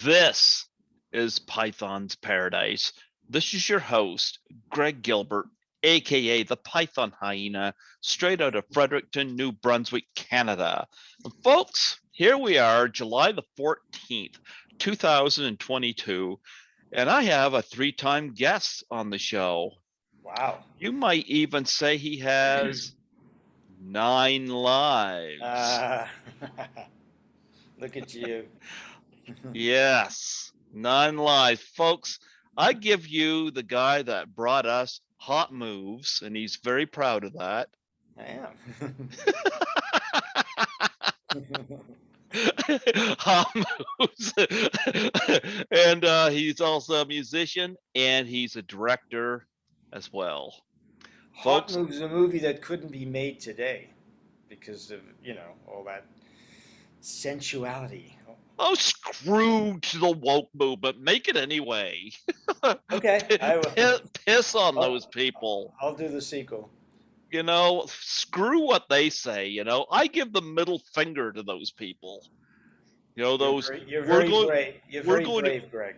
This is Python's Paradise. This is your host, Greg Gilbert, aka the Python Hyena, straight out of Fredericton, New Brunswick, Canada. And folks, here we are, July the 14th, 2022, and I have a three-time guest on the show. Wow. You might even say he has 9 lives. Look at you. Yes, 9 lives. Folks, I give you the guy that brought us Hot Moves, and he's very proud of that. I am. Hot Moves. And he's also a musician, and he's a director as well. Hot Folks, Moves is a movie that couldn't be made today because of, all that sensuality. oh, screw to the woke movement. Make it anyway. Okay, I will. Piss on those I'll, people. I'll do the sequel. Screw what they say. I give the middle finger to those people. Those You're we're very going brave. You're we're very going to brave, Greg.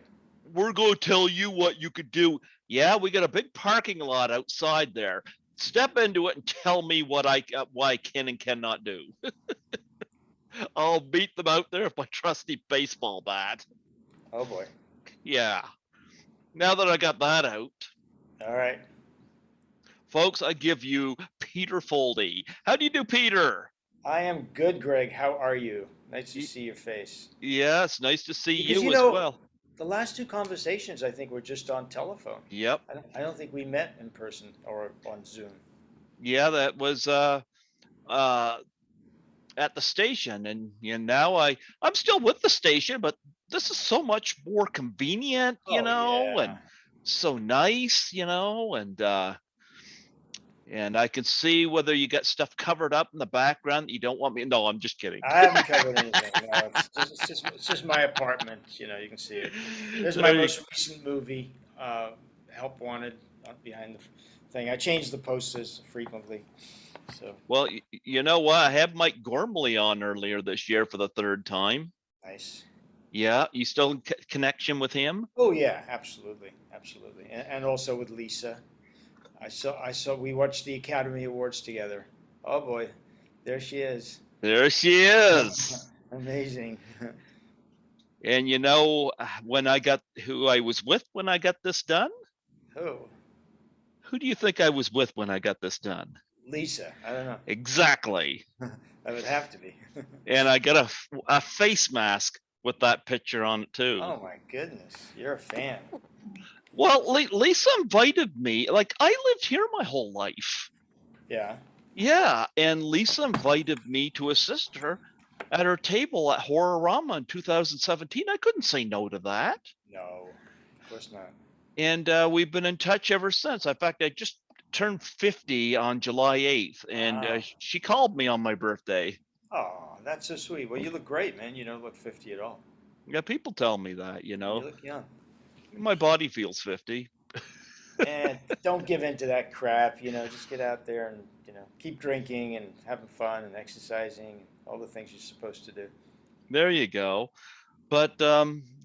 we're going to tell you what you could do. Yeah, we got a big parking lot outside there. Step into it and tell me what I can and cannot do. I'll beat them out there with my trusty baseball bat. Oh boy. Yeah. Now that I got that out, All right. folks, I give you Peter Foldy. How do you do, Peter? I am good, Greg. How are you? Nice to see your face. Yeah, it's nice to see Because you as well. the last two conversations I think were just on telephone. Yep. I don't think we met in person or on Zoom. Yeah, that was uh at the station, and now I'm still with the station, but this is so much more convenient, Oh and yeah. so nice, and I can see whether you got stuff covered up in the background that you don't want me. No, I'm just kidding. I haven't covered anything. No, it's just my apartment. You can see it. There's my There you most recent movie, Help Wanted, behind the thing. I change the posters frequently. So Well, you know what? I had Mike Gormley on earlier this year for the third time. nice. Yeah, you still in connection with him? Oh yeah, absolutely, absolutely, and also with Lisa. I saw. We watched the Academy Awards together. Oh boy, there she is. There she is. Amazing. And when I got who I was with when I got this done? Oh, Who do you think I was with when I got this done? Lisa. I don't know. Exactly. That would have to be. And I got a face mask with that picture on it too. Oh my goodness, you're a fan. Well, Lisa invited me. Like, I lived here my whole life. Yeah. Yeah, and Lisa invited me to assist her at her table at Horrorama in 2017. I couldn't say no to that. No, of course not. And we've been in touch ever since. In fact, I just turned 50 on July 8th, and Wow. she called me on my birthday. Oh, that's so sweet. Well, you look great, man. You don't look 50 at all. Yeah, people tell me that, You look young. my body feels 50. And don't give in to that crap. Just get out there and keep drinking and having fun and exercising and all the things you're supposed to do. There you go. But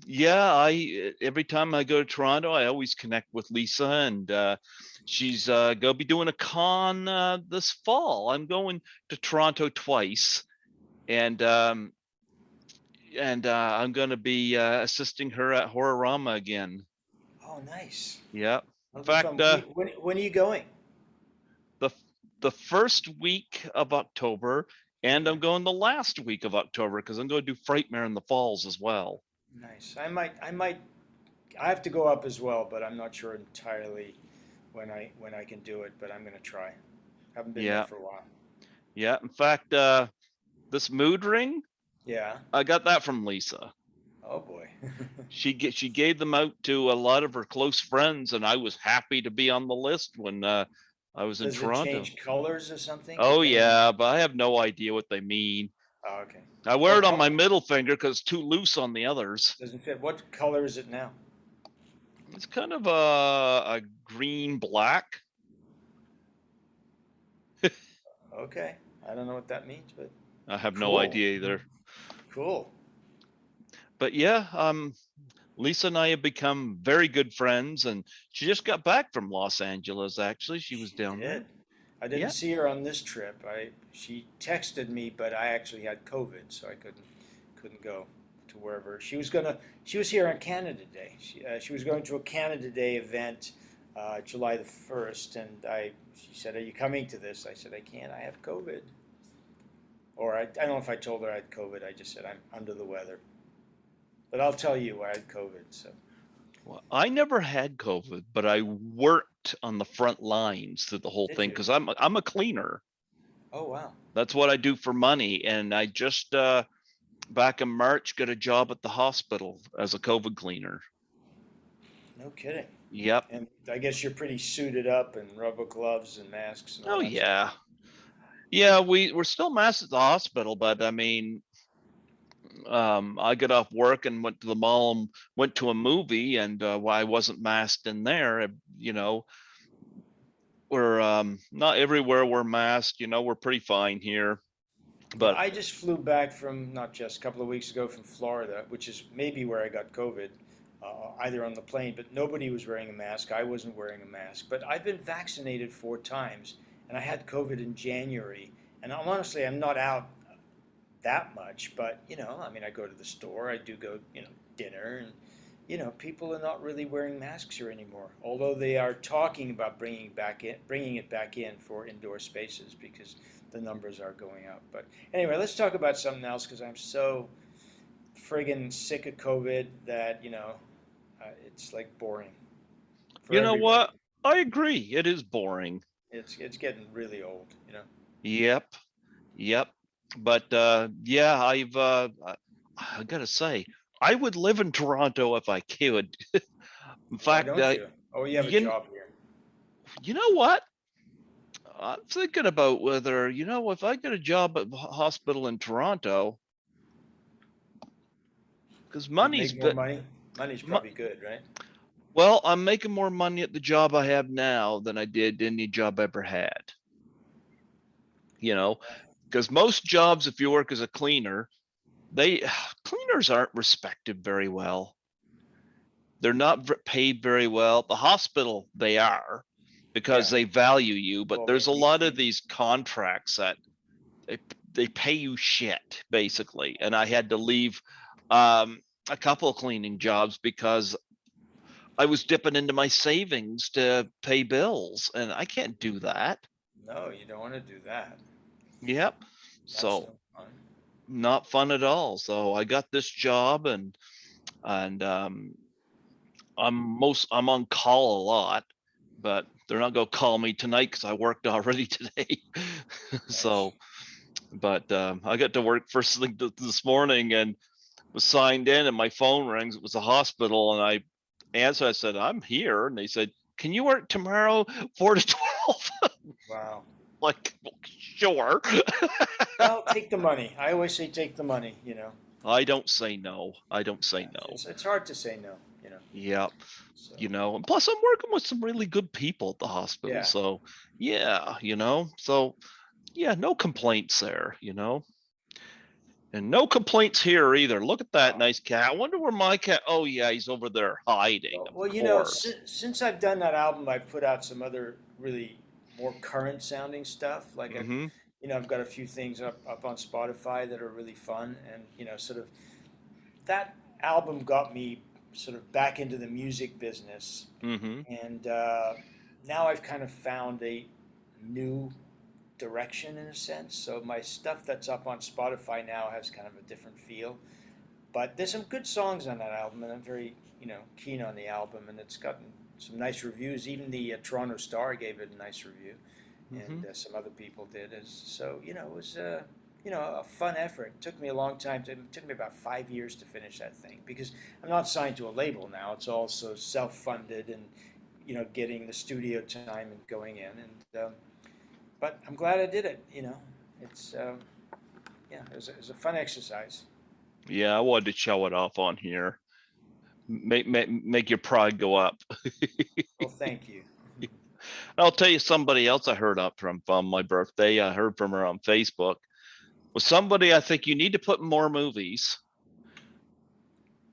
yeah, I every time I go to Toronto, I always connect with Lisa, and she's gonna be doing a con this fall. I'm going to Toronto twice, and I'm gonna be assisting her at Horrorama again. Oh, nice. Yeah. In That'll be fact, fun. When are you going? the the first week of October, and Okay. I'm going the last week of October because I'm going to do Frightmare in the Falls as well. Nice. I have to go up as well, but I'm not sure entirely when I can do it, but I'm gonna try. Haven't been there Yeah, for a while. yeah. In fact, this mood ring, Yeah. I got that from Lisa. Oh boy. She gave them out to a lot of her close friends, and I was happy to be on the list when I was in Does it Toronto. change colors or something Oh depending? yeah, but I have no idea what they mean. Oh, okay. I wear What it on my color? middle finger because it's too loose on the others. Doesn't fit. What color is it now? It's kind of a green black. Okay. I don't know what that means, but I have no cool. idea either. Cool. but yeah, Lisa and I have become very good friends, and she just got back from Los Angeles. Actually, she was She down there. did. I didn't Yeah. see her on this trip. She texted me, but I actually had COVID, so I couldn't go to wherever she was gonna. She was here on Canada Day. She was going to a Canada Day event, July the 1st, and I. She said, "Are you coming to this?" I said, "I can't. I have COVID." Or I don't know if I told her I had COVID. I just said I'm under the weather. But I'll tell you, I had COVID. So Well, I never had COVID, but I worked on the front lines through the whole did thing you? because I'm a cleaner. Oh wow. That's what I do for money, and I just back in March got a job at the hospital as a COVID cleaner. No kidding. Yep. And I guess you're pretty suited up and rubber gloves and masks and all Oh that stuff. yeah. Yeah, we're still masked at the hospital, but I mean, I got off work and went to the mall and went to a movie, and why I wasn't masked in there. You know, we're not everywhere we're masked. You know, we're pretty fine here, Yeah, but I just flew back from not just a couple of weeks ago from Florida, which is maybe where I got COVID, either on the plane, but nobody was wearing a mask. I wasn't wearing a mask, but I've been vaccinated 4 times, and I had COVID in January. And I'm not out that much, but I mean, I go to the store, I do go, dinner, and people are not really wearing masks here anymore. Although they are talking about bringing it back in for indoor spaces because the numbers are going up. But anyway, let's talk about something else because I'm so friggin' sick of COVID that it's like boring for you know everybody. what? I agree. It is boring. It's getting really old. Yep. Yep. But yeah, I gotta say, I would live in Toronto if I could. In Why fact, don't you? Oh, you have a you job here. you know what? I'm thinking about whether, if I get a job at a hospital in Toronto, because You'd money's make more bit, money. Money's mo- probably good, right? well, I'm making more money at the job I have now than I did any job I ever had. You know, because most jobs, if you work as a cleaner, they cleaners aren't respected very well. They're not paid very well. The hospital, they are because Yeah. they value you, but Well, there's a lot of they these contracts that they, they pay you shit basically. And I had to leave a couple of cleaning jobs because I was dipping into my savings to pay bills, and I can't do that. no, you don't want to do that. Yep. That's So no fun. not fun at all. So I got this job, and I'm on call a lot, but they're not gonna call me tonight because I worked already today. Nice. So, but I got to work first thing this morning and was signed in, and my phone rings. It was a hospital, and I answered. I said, "I'm here," and they said, "Can you work tomorrow, 4 to 12?" Wow. Like, sure. Well, take the money. I always say take the money. I don't say no. I don't say Yeah, no. it's hard to say no. Yeah, So, and plus I'm working with some really good people at the hospital. yeah. So yeah, so yeah, no complaints there, and no complaints here either. Look at that Oh. nice cat. I wonder where my cat, oh yeah, he's over there hiding, Well, of well, course. since I've done that album, I've put out some other really more current sounding stuff. Like Mm-hmm. I've got a few things up on Spotify that are really fun, and sort of that album got me sort of back into the music business, Mm-hmm. and now I've kind of found a new direction in a sense. So my stuff that's up on Spotify now has kind of a different feel. But there's some good songs on that album, and I'm very keen on the album, and it's gotten some nice reviews. Even the Toronto Star gave it a nice review, Mm-hmm. and some other people did. So it was a fun effort. It took me a long time. It took me about 5 years to finish that thing because I'm not signed to a label now. It's also self-funded and getting the studio time and going in. And but I'm glad I did it. It's yeah, it was a fun exercise. Yeah, I wanted to show it off on here. Make your pride go up. Well, thank you. I'll tell you somebody else I heard up from my birthday. I heard from her on Facebook. Was somebody I think you need to put in more movies.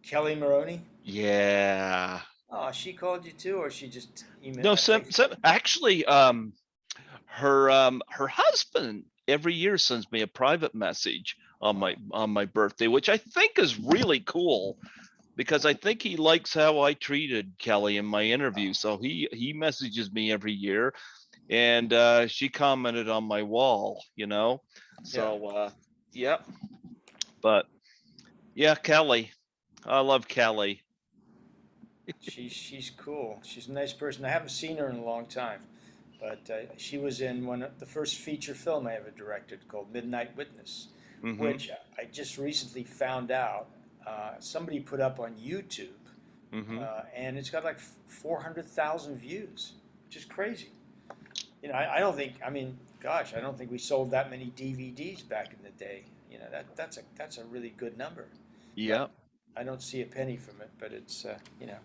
Kelly Maroney. Yeah. Oh, she called you too, or she just emailed, No, Facebook? actually, her husband every year sends me a private message Wow. on my birthday, which I think is really cool because I think he likes how I treated Kelly in my interview. Wow. So he messages me every year, and she commented on my wall, you know. Yeah. So yeah, but yeah, Kelly, I love Kelly. She's cool. She's a nice person. I haven't seen her in a long time, but she was in one of the first feature film I ever directed called Midnight Witness, Mm-hmm. which I just recently found out somebody put up on YouTube, Mm-hmm. and it's got like 400,000 views, which is crazy. You know, I don't think. I mean, gosh, I don't think we sold that many DVDs back in the day. You know, that's a really good number, Yeah. but I don't see a penny from it. But it's you know,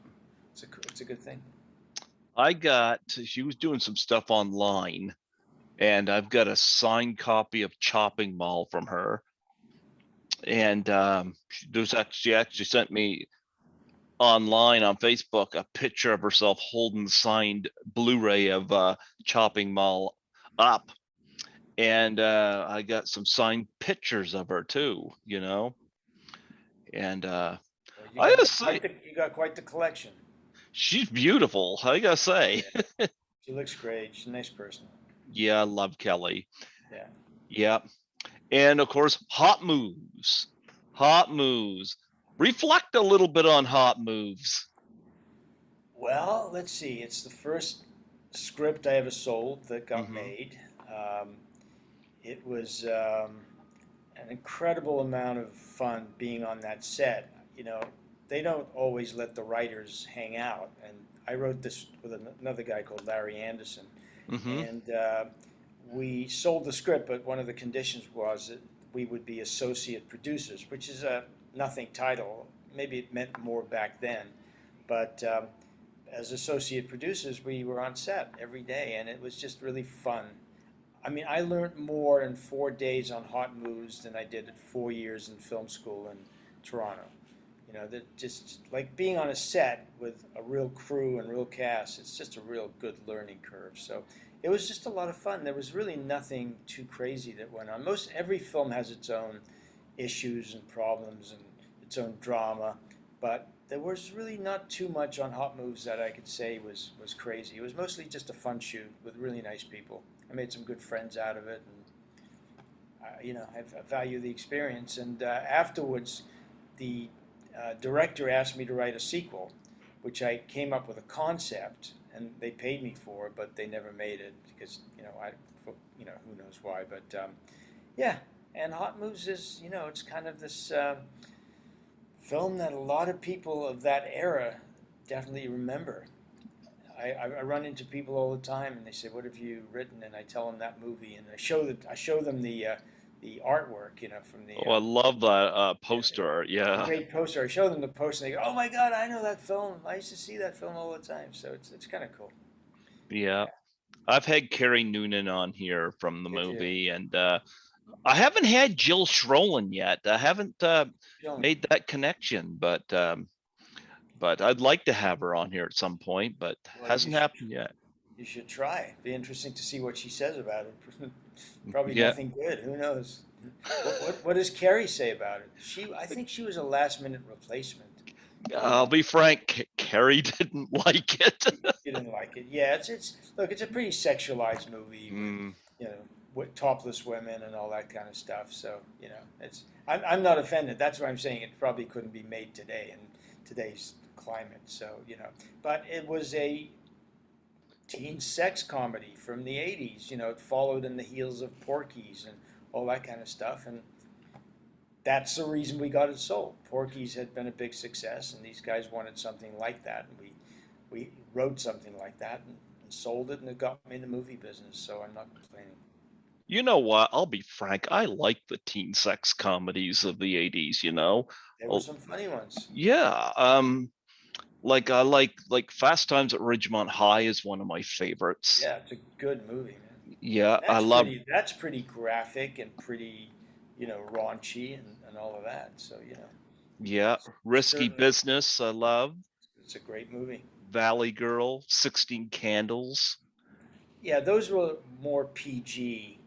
it's a good thing. She was doing some stuff online, and I've got a signed copy of Chopping Mall from her. And she actually sent me online on Facebook a picture of herself holding the signed Blu-ray of Chopping Mall up. And I got some signed pictures of her too, you know. And Well, I gotta say, you got quite the collection. she's beautiful. I gotta say, Yeah, she looks great. She's a nice person. yeah, I love Kelly. Yeah. Yeah. And of course, Hot Moves. Hot Moves. Reflect a little bit on Hot Moves. Well, let's see. It's the first script I ever sold that got Mm-hmm. made. Um, it was an incredible amount of fun being on that set. You know, they don't always let the writers hang out, and I wrote this with another guy called Larry Anderson, Mm-hmm. and we sold the script, but one of the conditions was that we would be associate producers, which is a nothing title. Maybe it meant more back then, but as associate producers, we were on set every day, and it was just really fun. I mean, I learned more in 4 days on Hot Moves than I did at 4 years in film school in Toronto. You know, that just like being on a set with a real crew and real cast, it's just a real good learning curve. So it was just a lot of fun. There was really nothing too crazy that went on. Most every film has its own issues and problems and its own drama, but there was really not too much on Hot Moves that I could say was crazy. It was mostly just a fun shoot with really nice people. I made some good friends out of it, and you know, I value the experience. And afterwards, the director asked me to write a sequel, which I came up with a concept, and they paid me for, but they never made it because you know, who knows why. But yeah, and Hot Moves is, you know, it's kind of this film that a lot of people of that era definitely remember. I run into people all the time, and they say, "What have you written?" And I tell them that movie, and I show them the artwork, you know, from Oh, I love that yeah, poster art. it's a Yeah. great poster. I show them the poster, and they go, "Oh my God, I know that film. I used to see that film all the time." So it's kind of cool. Yeah. Yeah. I've had Carrie Noonan on here from the Did you? movie, and I haven't had Jill Schrollen yet. I haven't Dylan, made that connection, but I'd like to have her on here at some point, but well, hasn't happened yet. you should try. Be interesting to see what she says about it. Probably Yeah. nothing good. Who knows? What does Carrie say about it? I think she was a last minute replacement. You I'll know, be frank, Carrie didn't like it. you didn't like it. Yeah, it's look, it's a pretty sexualized movie with, Mm, you know, with topless women and all that kind of stuff. So you know, I'm not offended. That's what I'm saying. It probably couldn't be made today in today's climate. So you know, but it was a teen sex comedy from the '80s. You know, it followed in the heels of Porky's and all that kind of stuff, and that's the reason we got it sold. Porky's had been a big success, and these guys wanted something like that, and we wrote something like that and sold it, and it got me in the movie business. So I'm not complaining. you know what? I'll be frank. I like the teen sex comedies of the 80s, you know. There were Oh, some funny ones. yeah. Like I like Fast Times at Ridgemont High is one of my favorites. Yeah, it's a good movie, man. Yeah, And I love. that's pretty graphic and pretty, you know, raunchy and all of that. So you know. Yeah, Risky Certainly, Business, I love. it's a great movie. Valley Girl, 16 Candles. Yeah, those were more PG.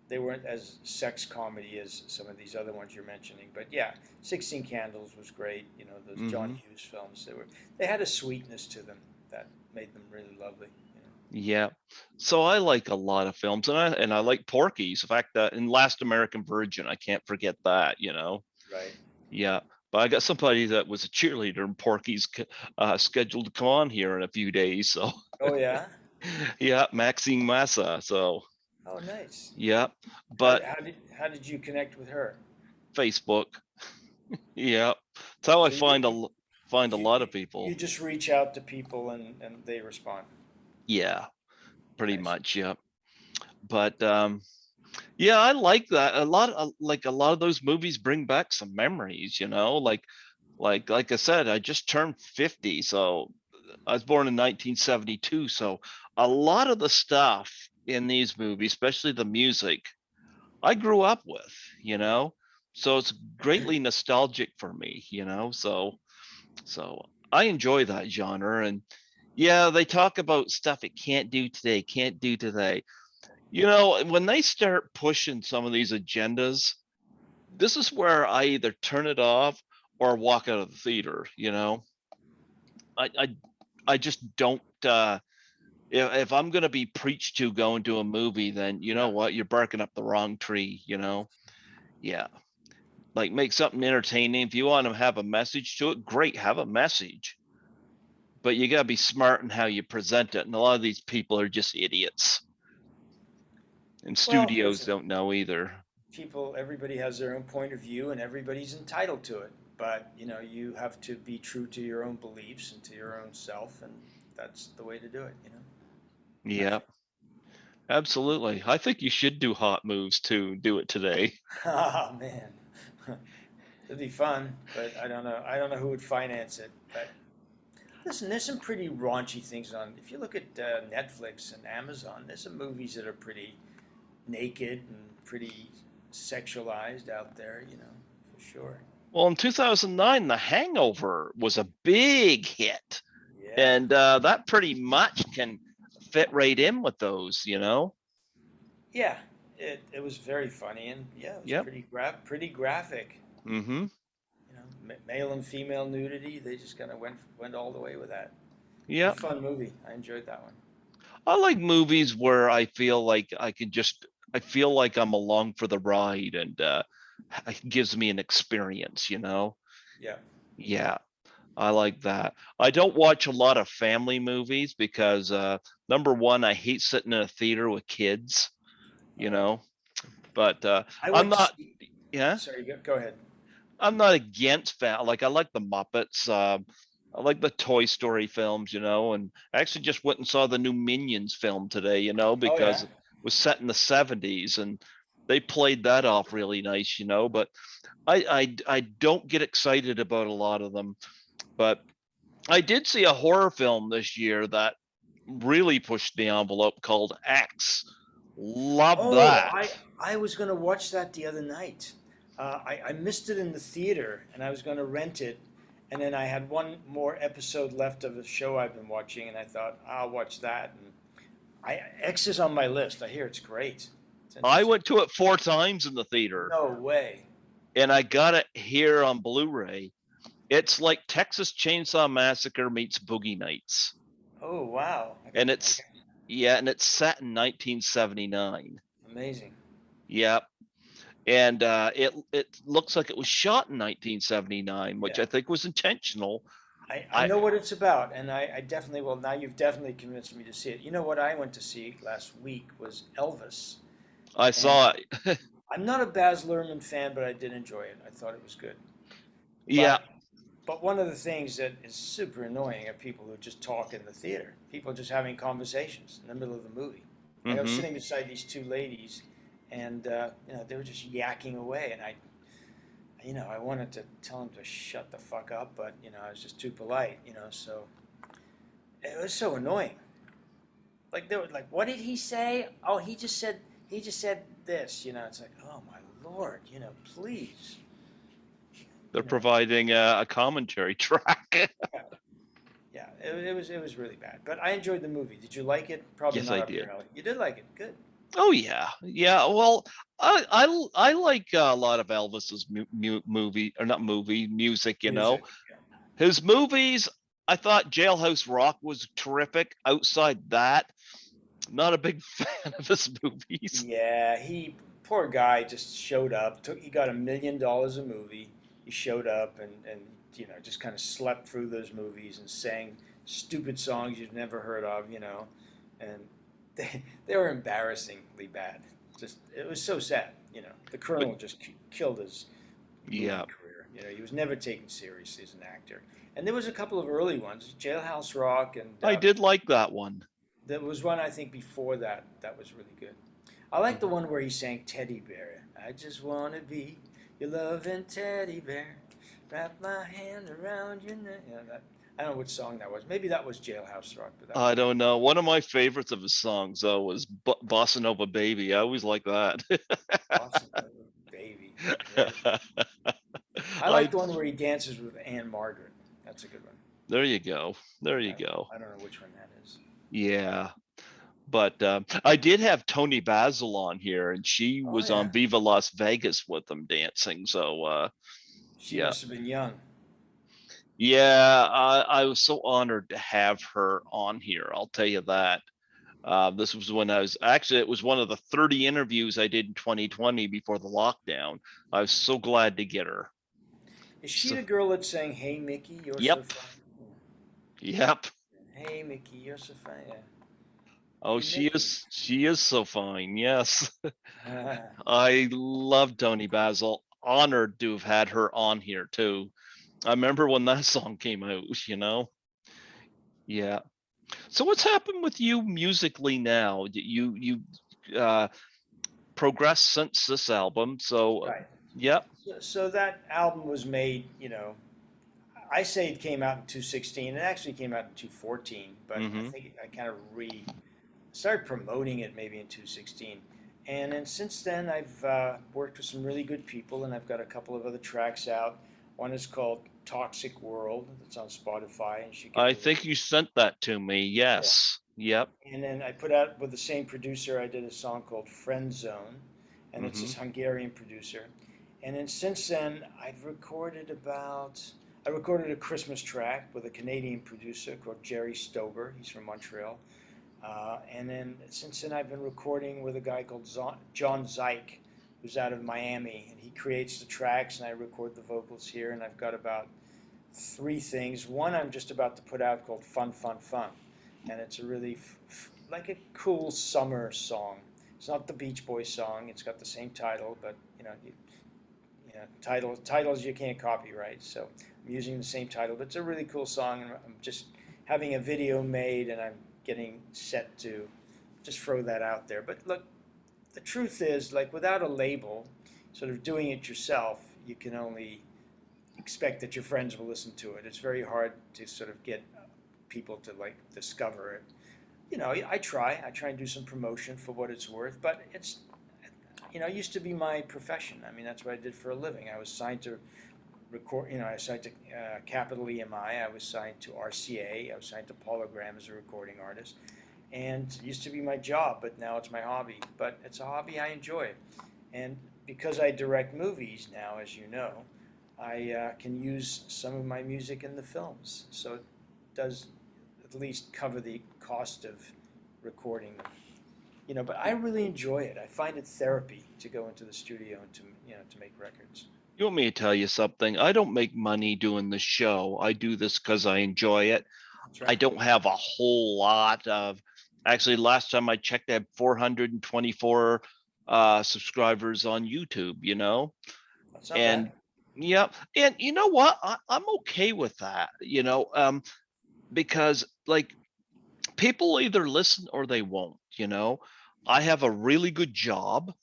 They weren't as sex comedy as some of these other ones you're mentioning. But yeah, 16 Candles was great. You know, those John Hmm. Hughes films, they had a sweetness to them that made them really lovely. You know? Yeah. So I like a lot of films, and I like Porky's. In fact, in Last American Virgin, I can't forget that. Right. Yeah. But I got somebody that was a cheerleader in Porky's scheduled to come on here in a few days. So Oh yeah. yeah, Maxine Massa. So Oh nice. yeah, How, but how did you connect with her? Facebook. Yeah. That's how I So find a lot of you people. just reach out to people and they respond. Yeah, pretty Nice. much. Yeah. But yeah, I like that. A lot of those movies bring back some memories. Like I said, I just turned 50, so I was born in 1972, so a lot of the stuff in these movies, especially the music, I grew up with, you Yeah. know. So it's greatly nostalgic for me. So I enjoy that genre. And yeah, they talk about stuff it can't do today, can't do today. When they start pushing some of these agendas, this is where I either turn it off or walk out of the theater. I just don't if I'm gonna be preached to going to a movie, then you know Yeah. what, you're barking up the wrong tree. Yeah. Like make something entertaining. If you want to have a message to it, great, have a message. But you gotta be smart in how you present it. And a lot of these people are just idiots. And Well, studios listen, don't know either. everybody has their own point of view and everybody's entitled to it. But, you have to be true to your own beliefs and to your own self, and that's the way to do it. I Yeah, think. absolutely. I think you should do hot moves too. Do it today. Oh, man. It'd be fun, but I don't know. I don't know who would finance it. But listen, there's some pretty raunchy things on. If you look at Netflix and Amazon, there's some movies that are pretty naked and pretty sexualized out there, for sure. Well, in 2009, The Hangover was a big hit, Yeah. and that pretty much can fit right in with those. Yeah. It was very funny, and yeah, it was Yep. pretty graphic. Mm-hmm. Male and female nudity. They just kind of went all the way with that. It was a Yep. fun movie. I enjoyed that one. I like movies where I feel like I'm along for the ride, and it gives me an experience. Yeah. Yeah, I like that. I don't watch a lot of family movies because number one, I hate sitting in a theater with kids, you Uh, know. But I I'm went to not, see. yeah, Sorry, go ahead. I'm not against Like I like the Muppets. I like the Toy Story films, and I actually just went and saw the new Minions film today, Oh because yeah. it was set in the 70s and they played that off really nice. But I don't get excited about a lot of them. But I did see a horror film this year that really pushed the envelope called X. Love Oh, that. I was gonna watch that the other night. I missed it in the theater, and I was gonna rent it, and then I had one more episode left of a show I've been watching, and I thought I'll watch that. And X is on my list. I hear it's great. It's I interesting. went to it 4 times in the theater, No way. and I got it here on Blu-ray. It's like Texas Chainsaw Massacre meets Boogie Nights. Oh wow. And I it's got yeah, and it's set in 1979. amazing. Yep. And it looks like it was shot in 1979, which Yeah. I think was intentional. I I know what it's about, and I definitely will. Now you've definitely convinced me to see it. You know what I went to see last week was Elvis, I and saw it. I'm not a Baz Luhrmann fan, but I did enjoy it. I thought it was good. Yeah. But one of the things that is super annoying are people who just talk in the theater. People just having conversations in the middle of the movie. Like I was Mm-hmm. sitting beside these two ladies, and they were just yakking away, and I wanted to tell them to shut the fuck up, but I was just too polite. So it was so annoying. Like they were like, "What did he say? Oh, he just said this." It's like, "Oh my lord, please." They're You know, providing a commentary track. yeah, yeah. It was really bad, but I enjoyed the movie. Did you like it? Probably Yes, not I up your did. alley. You did like it. Good. Oh yeah, yeah. Well, I like a lot of Elvis's movie or not movie music. Music. Yeah. His movies. I thought Jailhouse Rock was terrific. Outside that, not a big fan of his movies. Yeah, he poor guy just showed up. He got $1 million a movie. He showed up and just kind of slept through those movies and sang stupid songs you've never heard of, and they were embarrassingly bad. Just it was so sad. The But Colonel just killed his movie yeah, career. He was never taken seriously as an actor. And there was a couple of early ones, Jailhouse Rock, and I did like that one. there was one I think before that that was really good. I like the Mhm. one where he sang Teddy Bear. I just want to be your loving teddy bear. Wrap my hand around your neck. I don't know which song that was. Maybe that was Jailhouse Rock, but that was I a good don't know. One of my favorites of his songs though was Bossa Nova Baby. I always like that. Awesome Baby. Great. I like I the one where he dances with Anne Margaret. That's a good one. There you go. There I you don't, go. I don't know which one that is. Yeah. But I did have Tony Basil on here, and she Oh, was yeah. on Viva Las Vegas with them dancing. So She yeah, must have been young. yeah, I was so honored to have her on here. I'll tell you that. This was when I was actually, it was one of the 30 interviews I did in 2020 before the lockdown. I was so glad to get her. Is she So, the girl that sang "Hey Mickey, You're So yep, Fine"? yep. Hey Mickey, you're so fine. Yeah. Oh, Hey Mickey. she is so fine. Yes. Ah, I love Tony Basil. Honored to have had her on here too. I remember when that song came out. Yeah. So what's happened with you musically now? You progressed since this album. So right. yep. So that album was made, I say it came out in 2016. It actually came out in 2014, but I Mm-hmm. think I kind of started promoting it maybe in 2016. And then since then, I've worked with some really good people, and I've got a couple of other tracks out. One is called Toxic World, that's on Spotify, and you should give it I a listen. think you sent that to me. Yeah. Yes. Yep. And then I put out with the same producer, I did a song called Friend Zone, and it's Mm-hmm. this Hungarian producer. And then since then, I recorded a Christmas track with a Canadian producer called Jerry Stober. He's from Montreal. And then since then, I've been recording with a guy called John Zyke, who's out of Miami, and he creates the tracks, and I record the vocals here. And I've got about three things. One I'm just about to put out called Fun, Fun, Fun, and it's a really like a cool summer song. It's not the Beach Boys song. It's got the same title, but titles you can't copyright. So I'm using the same title, but it's a really cool song, and I'm just having a video made, and I'm getting set to just throw that out there. But look, the truth is, like without a label, sort of doing it yourself, you can only expect that your friends will listen to it. It's very hard to sort of get people to like discover it. I try and do some promotion for what it's worth, but it used to be my profession. I mean, that's what I did for a living. I was signed to record, I was signed to Capital EMI, I was signed to RCA, I was signed to Polygram as a recording artist. And it used to be my job, but now it's my hobby. But it's a hobby I enjoy. And because I direct movies now, as you know, I can use some of my music in the films. So it does at least cover the cost of recording them. But I really enjoy it. I find it therapy to go into the studio and to make records. You want me to tell you something? I don't make money doing the show. I do this because I enjoy it. That's I right. don't have a whole lot of, actually, last time I checked, I had 424 subscribers on YouTube. That's not bad. And yeah, and you know what? I'm okay with that, because like people either listen or they won't. I have a really good job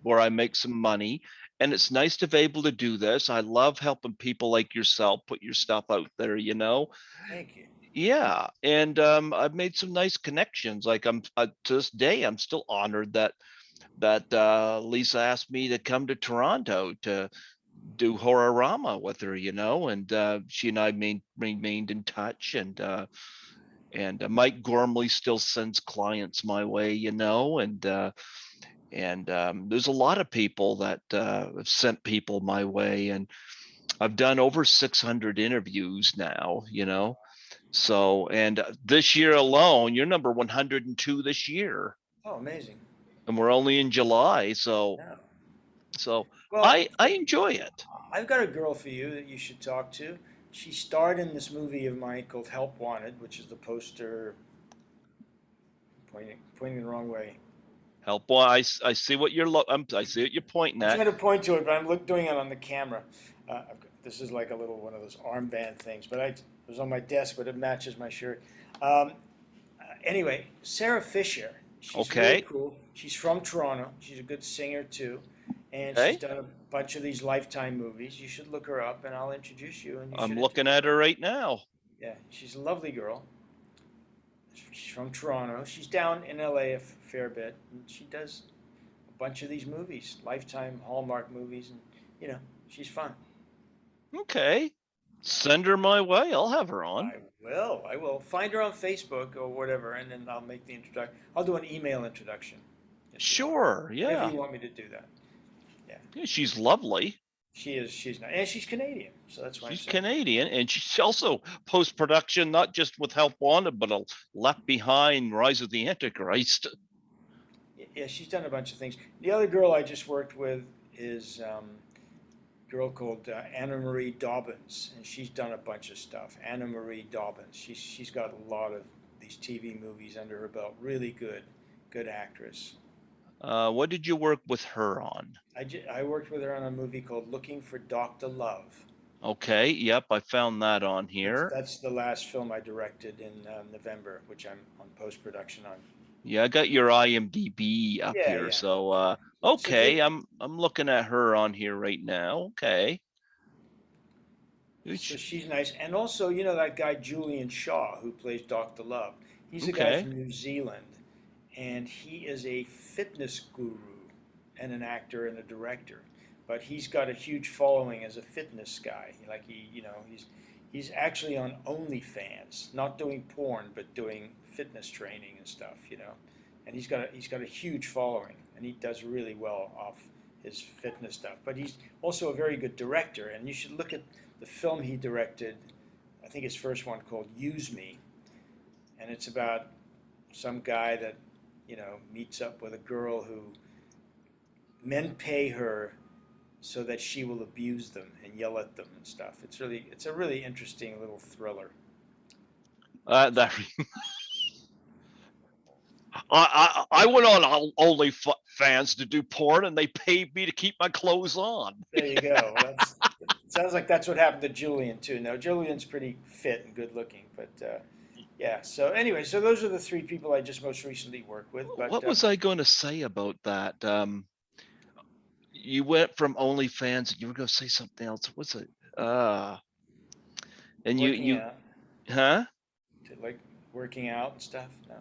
where I make some money. And it's nice to be able to do this. I love helping people like yourself put your stuff out there. Thank you. Yeah, and I've made some nice connections. Like I'm to this day, I'm still honored that Lisa asked me to come to Toronto to do Horrorama with her, and she and I remained in touch, and Mike Gormley still sends clients my way, and there's a lot of people that have sent people my way, and I've done over 600 interviews now, So, and this year alone, you're number 102 this year, Oh, amazing. and we're only in July, so Yeah. so Well, I enjoy it. I've got a girl for you that you should talk to. She starred in this movie of mine called Help Wanted, which is the poster pointing the wrong way. Help, boy, I see what I see what you're pointing I'm at. trying to point to it, but doing it on the camera. This is like a little one of those armband things, but it was on my desk, but it matches my shirt. Um, anyway, Sarah Fisher. She's really Okay, cool. She's from Toronto. She's a good singer too, and she's okay, done a bunch of these Lifetime movies. You should look her up, and I'll introduce you, and you I'm should looking interview at her. her right now. Yeah, she's a lovely girl. She's from Toronto. She's down in LA a fair bit, and she does a bunch of these movies, Lifetime Hallmark movies, and you know, she's fun. Okay, send her my way. I'll have her on. I will. I will find her on Facebook or whatever, and then I'll make the introduction. I'll do an email introduction if you want, Sure, if yeah. you want me to do that. Yeah, Yeah, she's lovely. she is. She's not, and she's Canadian, so that's why I'm She's saying. Canadian, and she's also post production, not just with Help Wanted, but a Left Behind, Rise of the Antichrist. Yeah, she's done a bunch of things. The other girl I just worked with is a girl called Anna Marie Dobbins, and she's done a bunch of stuff. Anna Marie Dobbins. She's got a lot of these TV movies under her belt. Really good actress. What did you work with her on? I worked with her on a movie called Looking for Dr. Love. Okay, yep, I found that on here. That's the last film I directed in November, which I'm on post production on. Yeah, I got your IMDb up Yeah, here. yeah. So So okay, take I'm looking at her on here right now. Okay. so Which- she's nice, and also you know that guy Julian Shaw who plays Dr. Love. He's a guy Okay. from New Zealand, and he is a fitness guru and an actor and a director. But he's got a huge following as a fitness guy. Like he's actually on OnlyFans, not doing porn, but doing fitness training and stuff. And he's got a huge following, and he does really well off his fitness stuff. But he's also a very good director, and you should look at the film he directed. I think his first one called Use Me, and it's about some guy that meets up with a girl who men pay her so that she will abuse them and yell at them and stuff. It's a really interesting little thriller. that I went on OnlyFans to do porn, and they paid me to keep my clothes on. There you go. Sounds like that's what happened to Julian too. Now Julian's pretty fit and good looking, but yeah. So anyway, so those are the three people I just most recently worked with. But What was I going to say about that? You went from OnlyFans, and you were going to say something else. What's it? And working you, out, huh? like working out and stuff. No.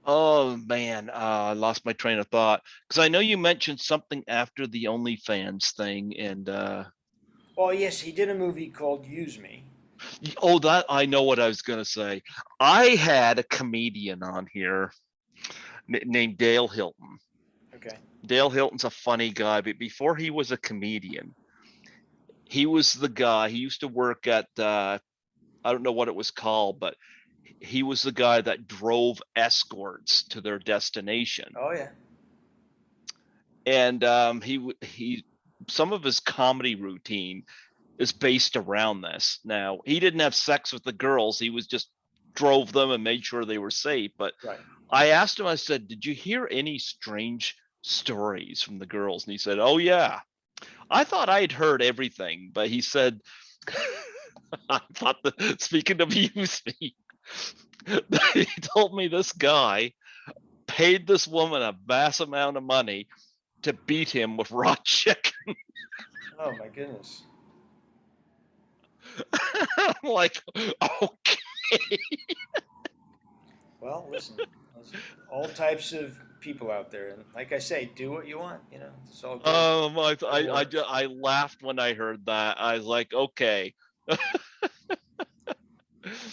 Oh man, I lost my train of thought because I know you mentioned something after the OnlyFans thing, and Oh yes, he did a movie called Use Me. oh, that I know what I was gonna say. I had a comedian on here named Dale Hilton. Okay. Dale Hilton's a funny guy, but before he was a comedian, he was the guy. He used to work at I don't know what it was called, but he was the guy that drove escorts to their destination. Oh yeah. And he some of his comedy routine is based around this. Now, he didn't have sex with the girls. He was just drove them and made sure they were safe. But Right. I asked him, I said, "Did you hear any strange stories from the girls?" And he said, "Oh yeah." I thought I'd heard everything, but he said, I thought that speaking of use me, he told me this guy paid this woman a vast amount of money to beat him with raw chicken. Oh my goodness. I'm like, okay. Well, listen, all types of people out there, and like I say, do what you want. It's all good. I, Whatever works. I laughed when I heard that. I was like, okay.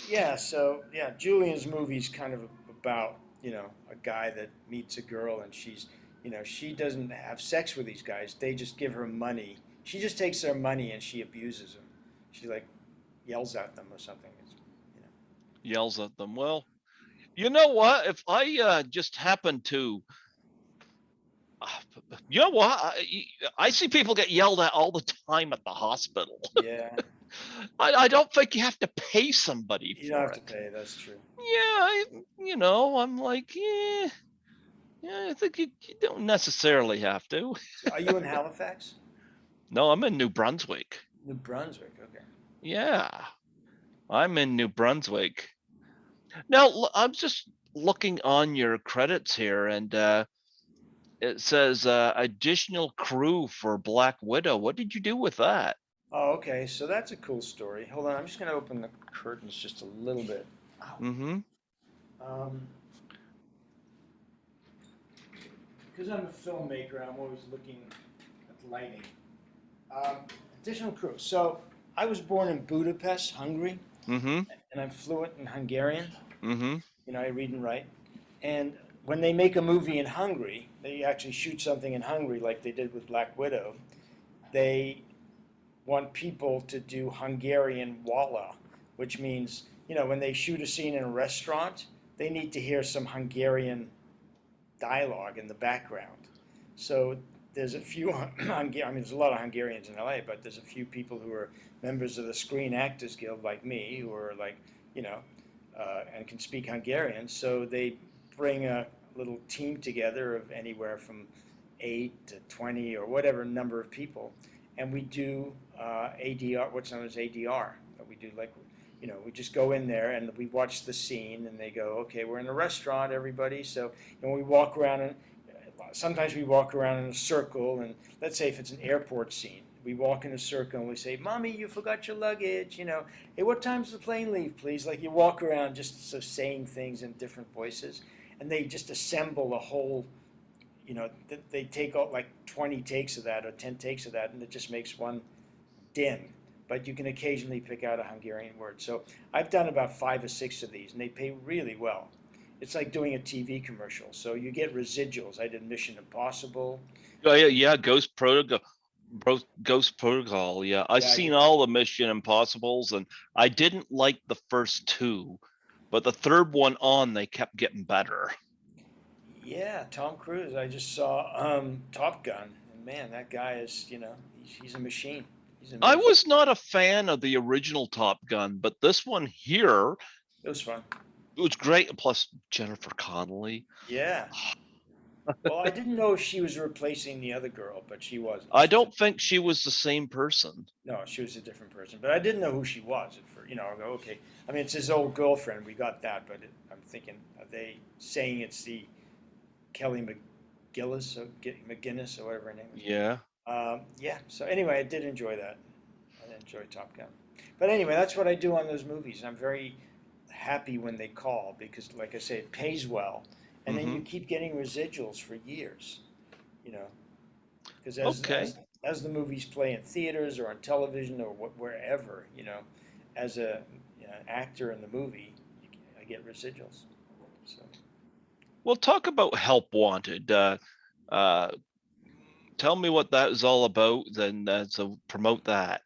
Yeah, so yeah, Julian's movie's kind of about, a guy that meets a girl and she doesn't have sex with these guys. They just give her money. She just takes their money and she abuses them. She like yells at them or something. You know. Yells at them. Well, you know what? If I just happen to, you know what? I see people get yelled at all the time at the hospital. Yeah, I don't think you have to pay somebody you don't have for to it. pay. That's true. Yeah, I'm like, yeah, I think you don't necessarily have to. So are you in Halifax? No, I'm in New Brunswick. New Brunswick. Okay. Yeah, I'm in New Brunswick. Now, I'm just looking on your credits here, and it says additional crew for Black Widow. What did you do with that? Oh, okay. So that's a cool story. Hold on. I'm just going to open the curtains just a little bit. Mm-hmm. Um, because I'm a filmmaker, I'm always looking at lighting. Um, Additional crew. So I was born in Budapest, Hungary, Mm-hmm. and I'm fluent in Hungarian. Mm-hmm. I read and write. And when they make a movie in Hungary, they actually shoot something in Hungary like they did with Black Widow. They want people to do Hungarian walla, which means, when they shoot a scene in a restaurant, they need to hear some Hungarian dialogue in the background. So there's a few, there's a lot of Hungarians in LA, but there's a few people who are members of the Screen Actors Guild like me who are like, you know, and can speak Hungarian. So they bring a little team together of anywhere from 8 to 20 or whatever number of people. And we do ADR, what's known as ADR. We do like, we just go in there and we watch the scene and they go, okay, we're in a restaurant, everybody. So, we walk around and sometimes we walk around in a circle. And let's say if it's an airport scene, we walk in a circle and we say, Mommy, you forgot your luggage. Hey, what time's the plane leave, please? Like you walk around just so saying things in different voices. And they just assemble a whole, they take out like 20 takes of that or 10 takes of that, and it just makes one din. But you can occasionally pick out a Hungarian word. So I've done about 5 or 6 of these, and they pay really well. It's like doing a TV commercial. So you get residuals. I did Mission Impossible. Oh I yeah, did, yeah. Ghost Protocol. Ghost Protocol. Yeah, I've yeah, I seen did. all the Mission Impossibles, and I didn't like the first two, but the third one on, they kept getting better. Yeah, Tom Cruise. I just saw Top Gun, and man, that guy is, he's a machine. He's I amazing. was not a fan of the original Top Gun, but this one here It was fun. was great. Plus Jennifer Connelly. Yeah. Well, I didn't know she was replacing the other girl, but she wasn't. I don't think she was the same person. No, she was a different person. But I didn't know who she was at first. I go, okay. I mean, it's his old girlfriend. We got that, but I'm thinking, are they saying it's the Kelly McGinnis or whatever her name is? Yeah. Yeah. So anyway, I did enjoy that. I enjoy Top Gun. But anyway, that's what I do on those movies. I'm very happy when they call because, like I say, it pays well, and then Mm-hmm. you keep getting residuals for years. You know, because Okay. as the movies play in theaters or on television or wherever, as a actor in the movie, I get residuals. So Well, talk about Help Wanted. Uh, Tell me what that is all about, then so promote that.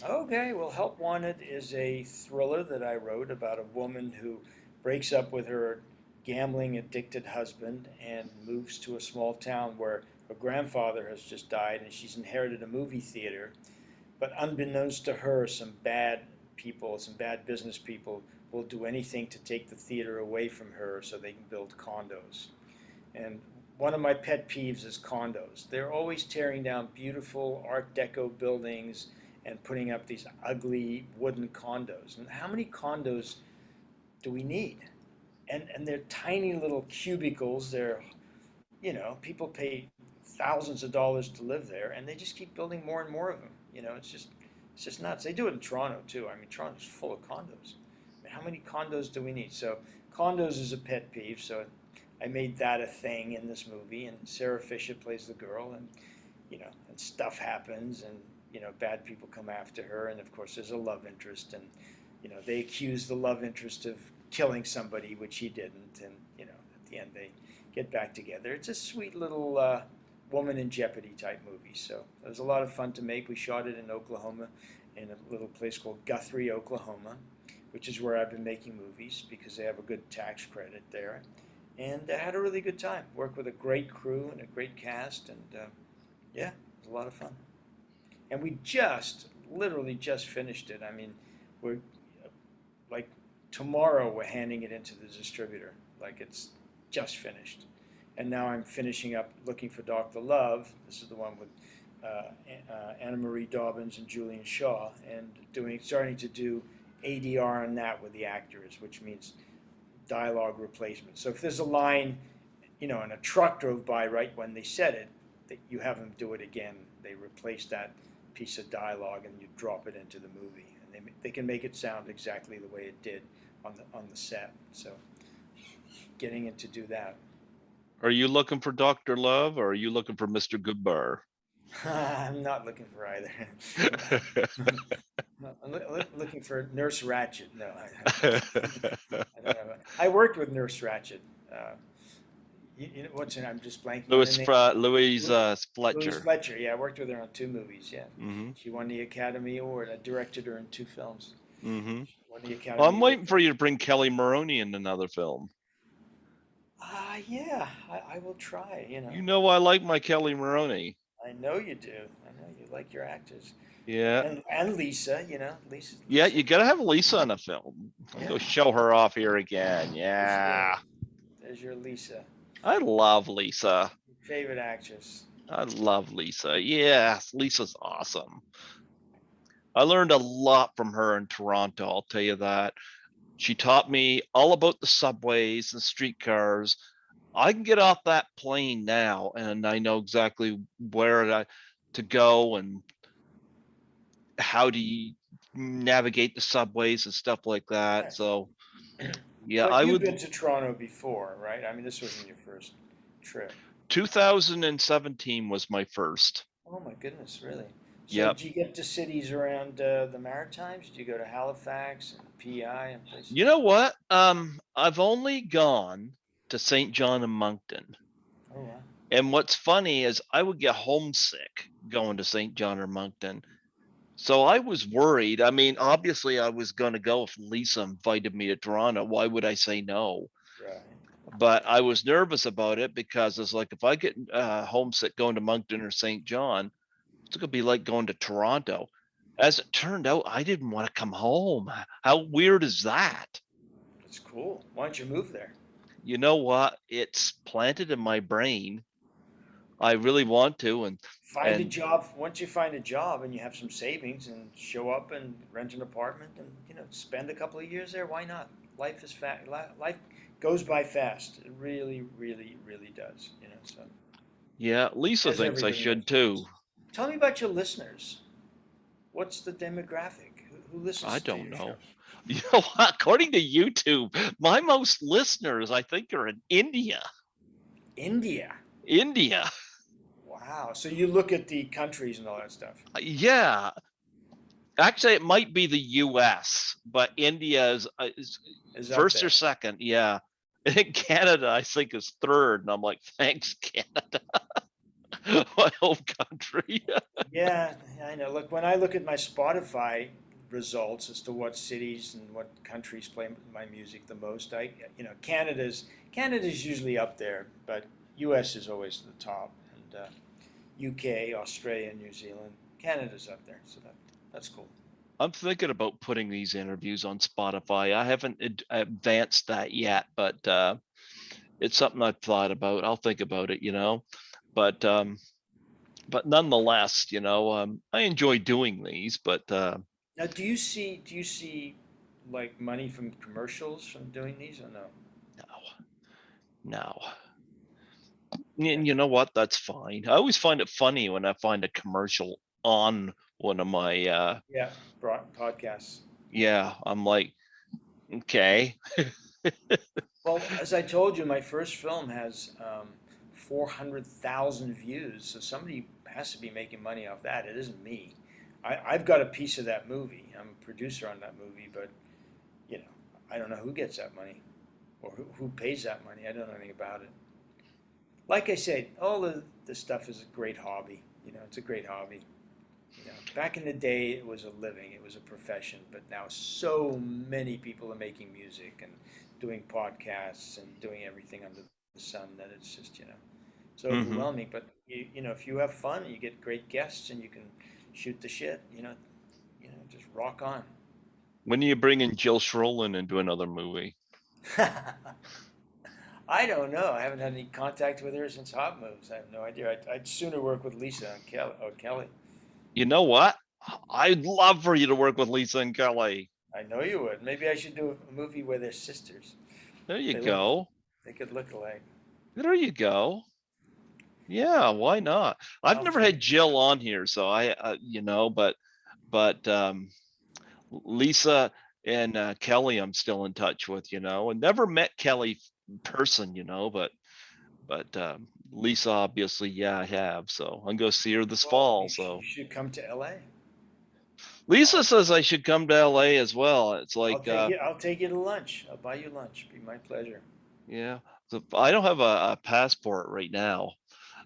okay, well, Help Wanted is a thriller that I wrote about a woman who breaks up with her gambling addicted husband and moves to a small town where her grandfather has just died and she's inherited a movie theater. But unbeknownst to her, some bad people, some bad business people, will do anything to take the theater away from her so they can build condos. And one of my pet peeves is condos. They're always tearing down beautiful Art Deco buildings and putting up these ugly wooden condos. And how many condos do we need? And they're tiny little cubicles. People pay thousands of dollars to live there, and they just keep building more and more of them. It's just nuts. They do it in Toronto too. I mean, Toronto's full of condos. I mean, how many condos do we need? So condos is a pet peeve. So I made that a thing in this movie, and Sarah Fisher plays the girl, and and stuff happens, and bad people come after her, and of course there's a love interest, and they accuse the love interest of killing somebody, which he didn't, and at the end they get back together. It's a sweet little woman in jeopardy type movie. So it was a lot of fun to make. We shot it in Oklahoma, in a little place called Guthrie, Oklahoma, which is where I've been making movies because they have a good tax credit there. And I had a really good time. Worked with a great crew and a great cast, and yeah, it was a lot of fun. And we literally just finished it. I mean, we're like tomorrow we're handing it into the distributor. Like it's just finished. And now I'm finishing up looking for Dr. Love. This is the one with Anna Marie Dobbins and Julian Shaw, and starting to do ADR on that with the actors, which means dialogue replacement. So if there's a line, and a truck drove by right when they said it, that you have them do it again. They replace that piece of dialogue and you drop it into the movie, and they can make it sound exactly the way it did on the set. So getting it to do that. Are you looking for Dr. Love or are you looking for Mr. Goodbar? I'm not looking for either. I'm looking for Nurse Ratchet. No, I don't have I worked with Nurse Ratchet. What's her name? I'm just blanking on her name. Louise Louise Fletcher. Fletcher. Yeah, I worked with her on 2 movies. Yeah, hmm she won the Academy Award. I directed her in 2 films. hmm She won the Well, I'm Academy Award. waiting for you to bring Kelly Maroney in another film. Yeah, I will try. You know I like my Kelly Maroney. I know you do. I know you like your actors. Yeah. And Lisa, Lisa. Yeah, you gotta have Lisa in a film. I'll go Yeah, show her off here again. there's Yeah. your Lisa, I love Lisa. your favorite actress. I love Lisa. Yes, Lisa's awesome. I learned a lot from her in Toronto, I'll tell you that. She taught me all about the subways and streetcars. I can get off that plane now and I know exactly where to go and how to navigate the subways and stuff like that. Nice. So, yeah, But I you've would. been to Toronto before, right? I mean, this wasn't your first trip. 2017 was my first. Oh my goodness, really? So Yep. do you get to cities around the Maritimes? Do you go to Halifax and PI and You places? know what? I've only gone to St. John and Moncton. Oh wow. And what's funny is I would get homesick going to St. John or Moncton. So I was worried. I mean, obviously I was going to go if Lisa invited me to Toronto. Why would I say no? Right. But I was nervous about it because it's like if I get homesick going to Moncton or St. John, it's going to be like going to Toronto. As it turned out, I didn't want to come home. How weird is that? It's cool. Why don't you move there? You know what? It's planted in my brain. I really want to, Find a and job. Once you find a job and you have some savings and show up and rent an apartment and spend a couple of years there, why not? Life is fast. Life goes by fast. It really, really, really does. So yeah, Lisa as thinks I everything should does. too. Tell me about your listeners. What's the demographic? Who I listens to don't your show? know. You know what? According to YouTube, my most listeners, I think, are in India. India. India. Wow. So you look at the countries and all that stuff. Yeah. Actually, it might be the US, but India is Is up first or there. second. Yeah. And Canada, I think, is third. And I'm like, thanks, Canada, my home country. Yeah, I know. Look, when I look at my Spotify results as to what cities and what countries play my music the most, Canada's usually up there, but U.S. is always the top, and UK, Australia, New Zealand, Canada's up there. So that's cool. I'm thinking about putting these interviews on Spotify. I haven't advanced that yet, but it's something I've thought about. I'll think about it. But nonetheless, I enjoy doing these. But Now, do you see like money from commercials from doing these or no? no, Yeah, and you know what? That's fine. I always find it funny when I find a commercial on one of my. yeah, podcasts. Yeah, I'm like, okay. Well, as I told you, my first film has 400,000 views, so somebody has to be making money off that. It isn't me. I've got a piece of that movie. I'm a producer on that movie, but you know, I don't know who gets that money or who pays that money. I don't know anything about it. Like I said, all of this stuff is a great hobby. You know, it's a great hobby. You know, back in the day, it was a living, it was a profession, but now so many people are making music and doing podcasts and doing everything under the sun that it's just, so Hmm. overwhelming. But if you have fun, you get great guests, and you can shoot the shit. Just rock on. When do you bring in Jill Shrolin into another movie? I don't know. I haven't had any contact with her since Hot Moves. I have no idea. I'd sooner work with Lisa and Kelly. Or Kelly. You know what? I'd love for you to work with Lisa and Kelly. I know you would. Maybe I should do a movie where they're sisters. There you They look. go. They could look alike. There you go. Yeah, why not? I've I'm never had thinking Jill on here, so but Lisa and Kelly, I'm still in touch with, and never met Kelly in person, but Lisa, obviously, yeah, I have. So I'm gonna see her this Well, fall. you So should come to LA. Lisa I'll, says I should come to LA as well. It's I'll like, take you. I'll take you to lunch. I'll buy you lunch. Be my pleasure. yeah, so I don't have a passport right now.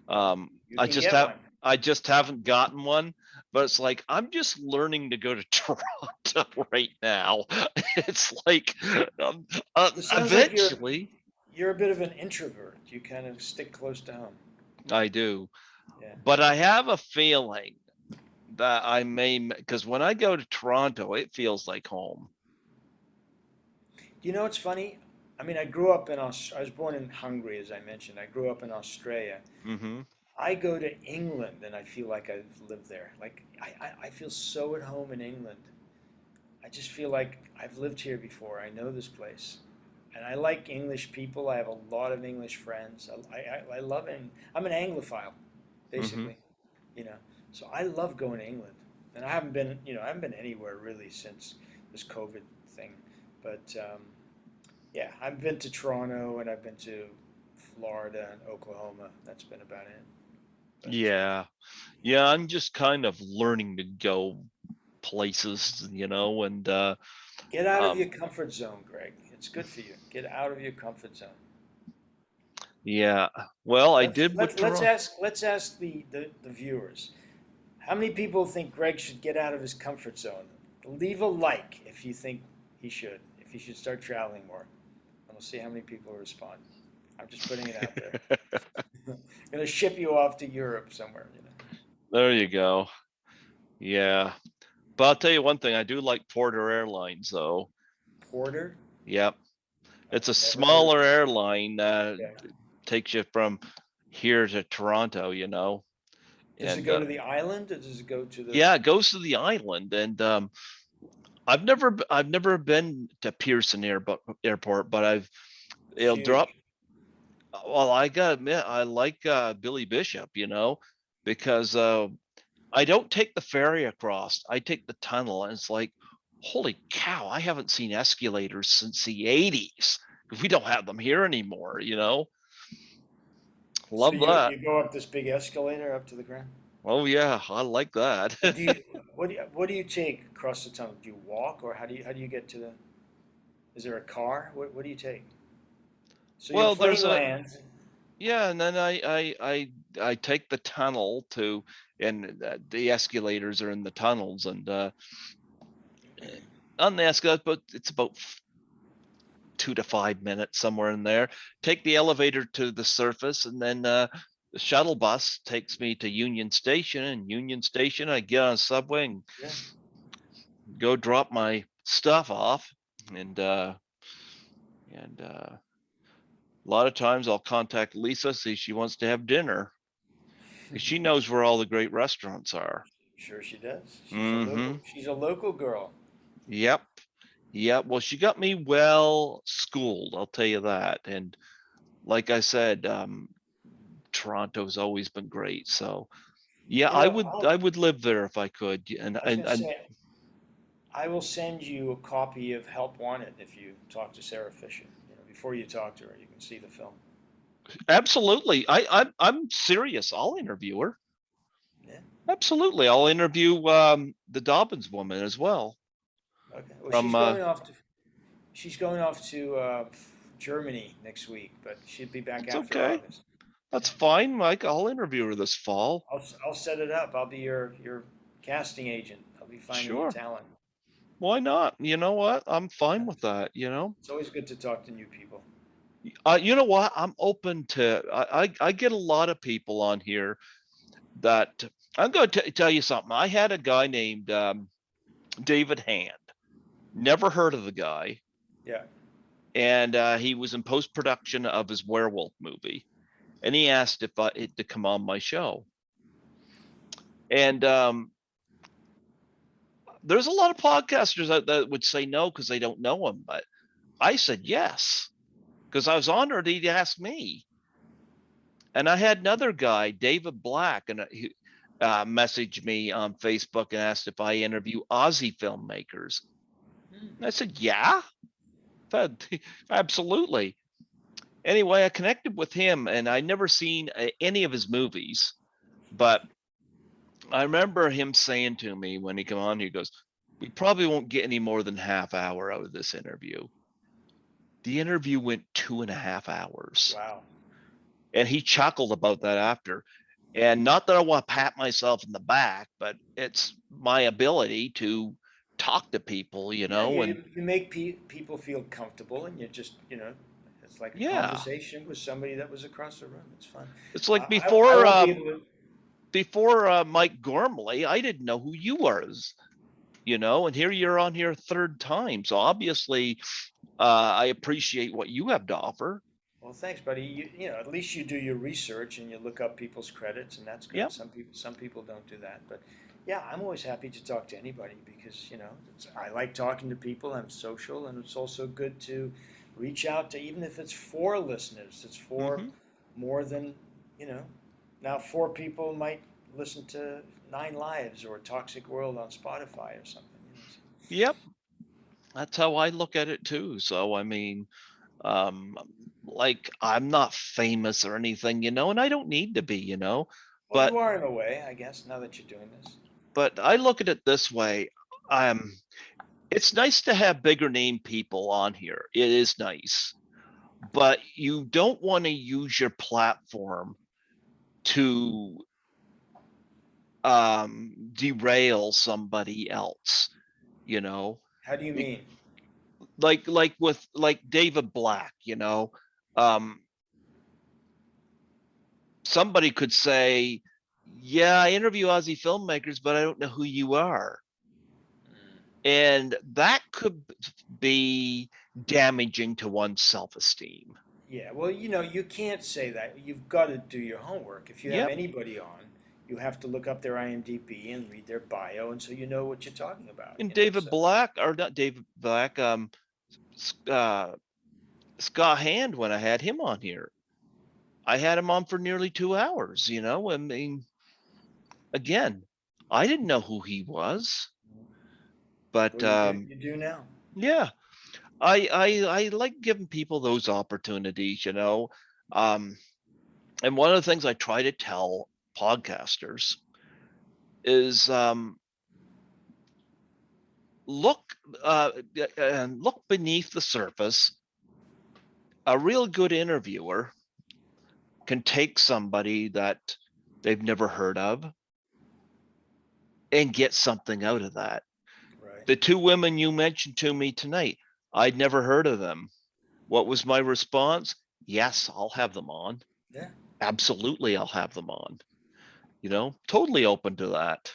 Well, Um, you I can just get have one. I just haven't gotten one, but it's like I'm just learning to go to Toronto right now. It's like um, It sounds like eventually you're a bit of an introvert. You kind of stick close to home. I do, Yeah. but I have a feeling that I may, because when I go to Toronto, it feels like home. You know what's funny? I mean, I grew up in I was born in Hungary, as I mentioned. I grew up in Australia. Hmm. I go to England and I feel like I've lived there. Like I feel so at home in England. I just feel like I've lived here before. I know this place, and I like English people. I have a lot of English friends. I love it. I'm an Anglophile, Hmm. basically. You know, so I love going to England, and I haven't been anywhere really since this COVID thing. But yeah, I've been to Toronto and I've been to Florida and Oklahoma. That's been about it. But Yeah, yeah, I'm just kind of learning to go places, and get out of um, your comfort zone, Greg. It's good for you. Get out of your comfort zone. yeah. Well, I Let's did let, let's withdraw. ask let's ask the viewers. How many people think Greg should get out of his comfort zone? Leave a like if you think he should. If he should start traveling more, and we'll see how many people respond. I'm just putting it out there. I'm gonna ship you off to Europe somewhere. There you go. Yeah. But I'll tell you one thing, I do like Porter Airlines though. Porter. Yep. It's a I've never heard of smaller it. airline that Yeah. takes you from here to Toronto, Does it and go to the island, or does it go to the yeah, it goes to the island. And I've never been to Pearson Airport, but it's it'll drop. huge? Well, I gotta admit, I like Billy Bishop, because I don't take the ferry across. I take the tunnel, and it's like, holy cow, I haven't seen escalators since the 80s. We don't have them here anymore. So Love you that. you go up this big escalator up to the ground. Oh yeah, I like And do that. you what do you take across the tunnel? Do you walk, or how do you get to the? Is there a car? What do you take? So your Well, there's plane a lands. yeah, and then I take the tunnel and the escalators are in the tunnels, and on the escalator, but it's about 2 to 5 minutes somewhere in there. Take the elevator to the surface, and then the shuttle bus takes me to Union Station. And Union Station, I get on a subway and Yeah. go drop my stuff off. And a lot of times I'll contact Lisa, see if she wants to have dinner, because she knows where all the great restaurants are. Sure she does. She's a Mm-hmm. local. She's a local girl. Yep. Yep. Well, she got me well schooled, I'll tell you that. And like I said, Toronto's always been great. So yeah, You I know, would I would live there if I could. And I was and, gonna and say I will send you a copy of Help Wanted if you talk to Sarah Fisher. before you talk to her. You can see the film. Absolutely. I'm serious. I'll interview her. Yeah. Absolutely. I'll interview the Dobbins woman as well. Okay. Well, From she's going off to Germany next week, but she'll be back It's after okay. August. That's Yeah. fine, Mike. I'll interview her this fall. I'll set it up. I'll be your casting agent. I'll be finding you Sure. talent. Why not? You know what? I'm fine Yeah. with that, you know? It's always good to talk to new people. You know what? I'm open to I get a lot of people on here that I'm going to tell you something. I had a guy named David Hand. Never heard of the guy. Yeah. And he was in post production of his werewolf movie. And he asked if to come on my show. And there's a lot of podcasters that would say no because they don't know him. But I said yes because I was honored he'd ask me. And I had another guy, David Black, and he messaged me on Facebook and asked if I interview Aussie filmmakers. And I said, yeah, absolutely. Anyway, I connected with him, and I never seen any of his movies, but I remember him saying to me when he came on, he goes, "We probably won't get any more than half hour out of this interview." The interview went 2.5 hours, Wow. and he chuckled about that after. And not that I want to pat myself in the back, but it's my ability to talk to people, you Yeah, know, and you make people feel comfortable, and you just it's like a yeah, conversation with somebody that was across the room. It's fun. it's like I won't be able to. before Mike Gormley, I didn't know who you was, you know, and here you're on your third time. So obviously, I appreciate what you have to offer. Well, thanks, buddy. At least you do your research and you look up people's credits, and that's good. Yep. Some people don't do that, but yeah, I'm always happy to talk to anybody because I like talking to people. I'm social, and it's also good to reach out to, even if it's four listeners. It's four Mm-hmm. more than you know. Now, four people might listen to Nine Lives or Toxic World on Spotify or something. Yep. That's how I look at it too. So I mean, um, like I'm not famous or anything, you know, and I don't need to be, you know, Well, but you are in a way, I guess, now that you're doing this. I look at it this way. Um, it's nice to have bigger name people on here. It is nice, but you don't want to use your platform to derail somebody else, you know. How do you mean? Like David Black, you know. Um, Somebody could say, "Yeah, I interview Aussie filmmakers, but I don't know who you are." And that could be damaging to one's self-esteem. Yeah, well, you can't say that. You've got to do your homework. If you have Yep. anybody on, you have to look up their IMDb and read their bio, and so you know what you're talking about. And David So Black, or not David Black, uh, Scott Hand, when I had him on here, I had him on for nearly 2 hours, you know. I mean, again, I didn't know who he was, but well, you do now. yeah, I like giving people those opportunities, you know. Um, and one of the things I try to tell podcasters is look and look beneath the surface. A real good interviewer can take somebody that they've never heard of and get something out of that. Right. The two women you mentioned to me tonight, I'd never heard of them. What was my response? Yes, I'll have them on. Yeah. Absolutely, I'll have them on. You know, totally open to that.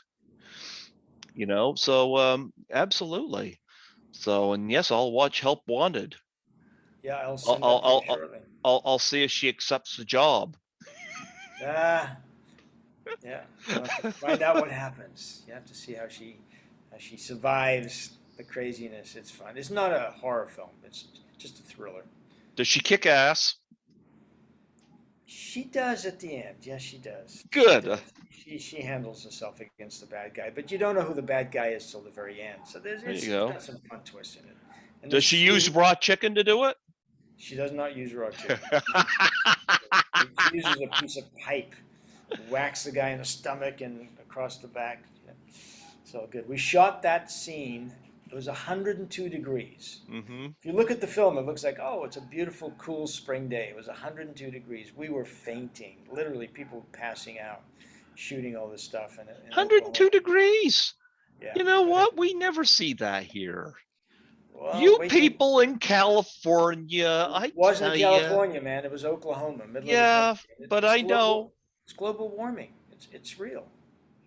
You know, so absolutely. So, and yes, I'll watch Help Wanted. Yeah, I'll I'll send that to you I'll I'll shortly. I'll see if she accepts the job. Ah, yeah. You'll have to find out what happens. You have to see how she survives the craziness. It's fun. It's not a horror film. It's just a thriller. Does she kick ass? She does at the end. Yes, she does. She Good. does. She handles herself against the bad guy, but you don't know who the bad guy is till the very end. So There you it's go. got some fun twists in it. And Does there's she use three. raw chicken to do it? She does not use raw chicken. She uses a piece of pipe, whacks the guy in the stomach and across the back. Yeah. So good. We shot that scene. It was 102 degrees. Hmm. If you look at the film, it looks like, oh, it's a beautiful, cool spring day. It was 102 degrees. We were fainting. Literally, people passing out, shooting all this stuff in Oklahoma. 102 degrees. Yeah, You know but what? We never see that here. well, You wait till people in California, it I wasn't tell you, California, man. It was Oklahoma, middle of the country. yeah, but It's I global. know It's global warming. It's real.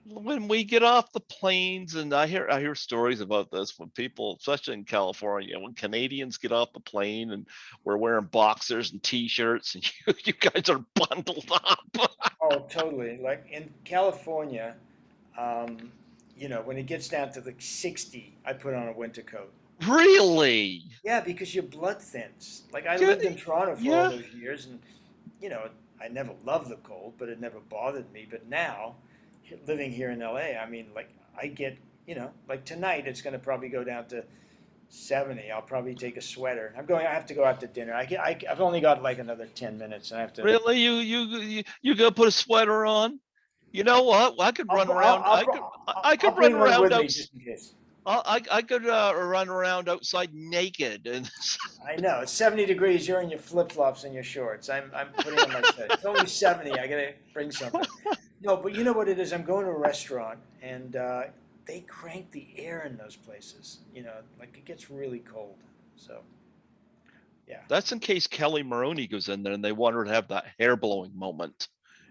when we get off the planes, and I hear stories about this when people, especially in California, when Canadians get off the plane and we're wearing boxers and t-shirts, and you guys are bundled up. Oh, totally. Like in California, um, when it gets down to the 60, I put on a winter coat. Really? Yeah, because your blood thins. Like I Good. lived in Toronto for all Yeah. those years, and you know, I never loved the cold, but it never bothered me. But now, living here in LA, I mean, like I get, like tonight, it's going to probably go down to 70. I'll probably take a sweater. I have to go out to dinner. I've only got like another 10 minutes, and I have to. Really? You gonna put a sweater on? You know what? I could run around. I I'll could run bring one around with me out. just in case. I could run around outside naked and I know it's 70 degrees. You're in your flip flops and your shorts. I'm putting on my set. It's only 70. I gotta bring something. No, but you know what it is? I'm going to a restaurant and they crank the air in those places. Like it gets really cold. So yeah, that's in case Kelly Maroney goes in there and they want her to have that hair blowing moment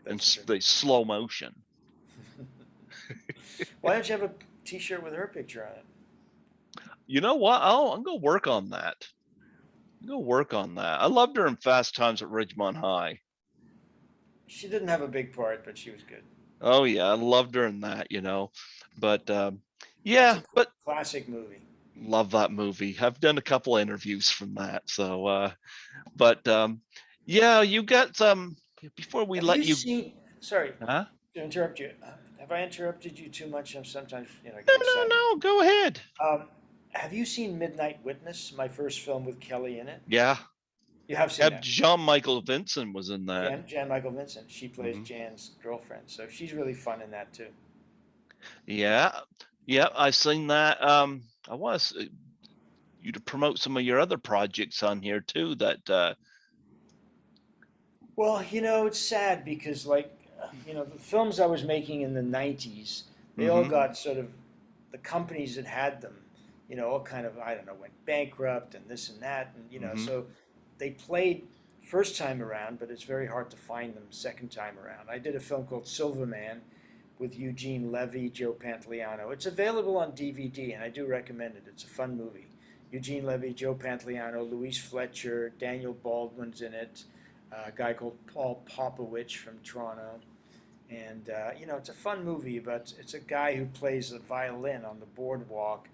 in that's true. the slow motion. Why don't you have a T-shirt with her picture on it? You know what? Oh, I'm gonna work on that. I'm gonna work on that. I loved her in Fast Times at Ridgemont High. She didn't have a big part, but she was good. Oh yeah, I loved her in that. But That's yeah, a but classic movie. love that movie. I've done a couple interviews from that. So, but yeah, you got some. Before we Have let you you, seen? Sorry huh? to interrupt you. Have I interrupted you too much? I'm sometimes I No, get no, excited. no. Go ahead. Um, have you seen Midnight Witness? My first film with Kelly in it. Yeah, You have seen yeah. that. Jean Michael Vincent was in that. Jan Michael Vincent. She plays Hmm. Jan's girlfriend, so she's really fun in that too. Yeah, yeah. I've seen that. I want you to promote some of your other projects on here too. That Well, it's sad because the films I was making in the '90s, they all mm-hmm, got sort of the companies that had them, all kind of I don't know went bankrupt and this and that, and mm-hmm, so they played first time around, but it's very hard to find them second time around. I did a film called Silverman with Eugene Levy, Joe Pantoliano. It's available on DVD, and I do recommend it. It's a fun movie. Eugene Levy, Joe Pantoliano, Louise Fletcher, Daniel Baldwin's in it, a guy called Paul Popowich from Toronto. And, it's a fun movie, but it's a guy who plays the violin on the boardwalk,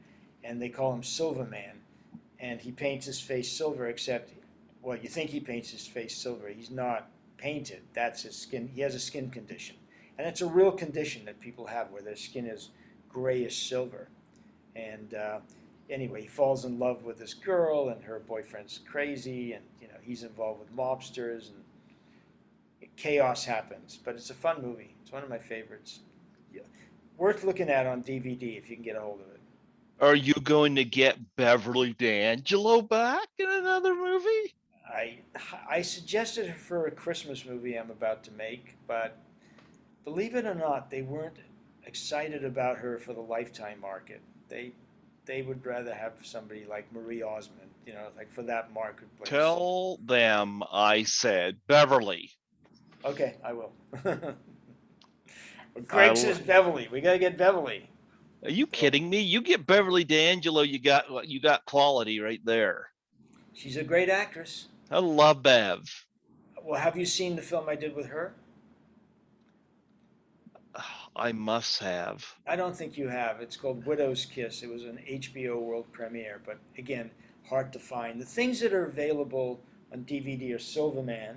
and they call him Silverman. And he paints his face silver, except, well, you think he paints his face silver. He's not painted. That's his skin. He has a skin condition. And it's a real condition that people have where their skin is grayish silver. And anyway, he falls in love with this girl, and her boyfriend's crazy, and he's involved with mobsters, and chaos happens. But it's a fun movie. It's one of my favorites. Yeah. Worth looking at on DVD if you can get a hold of it. are you going to get Beverly D'Angelo back in another movie? I I suggested her for a Christmas movie I'm about to make, but believe it or not, they weren't excited about her for the Lifetime market. They would rather have somebody like Marie Osmond, like for that marketplace. Tell them I said Beverly. Okay, I will. But Greg I says Beverly. We gotta get Beverly. Are you So kidding me? You get Beverly D'Angelo, you got quality right there. she's a great actress. I love Bev. Well, have you seen the film I did with her? I must have. I don't think you have. It's called Widow's Kiss. It was an HBO world premiere, but again, hard to find. The things that are available on DVD are Silverman,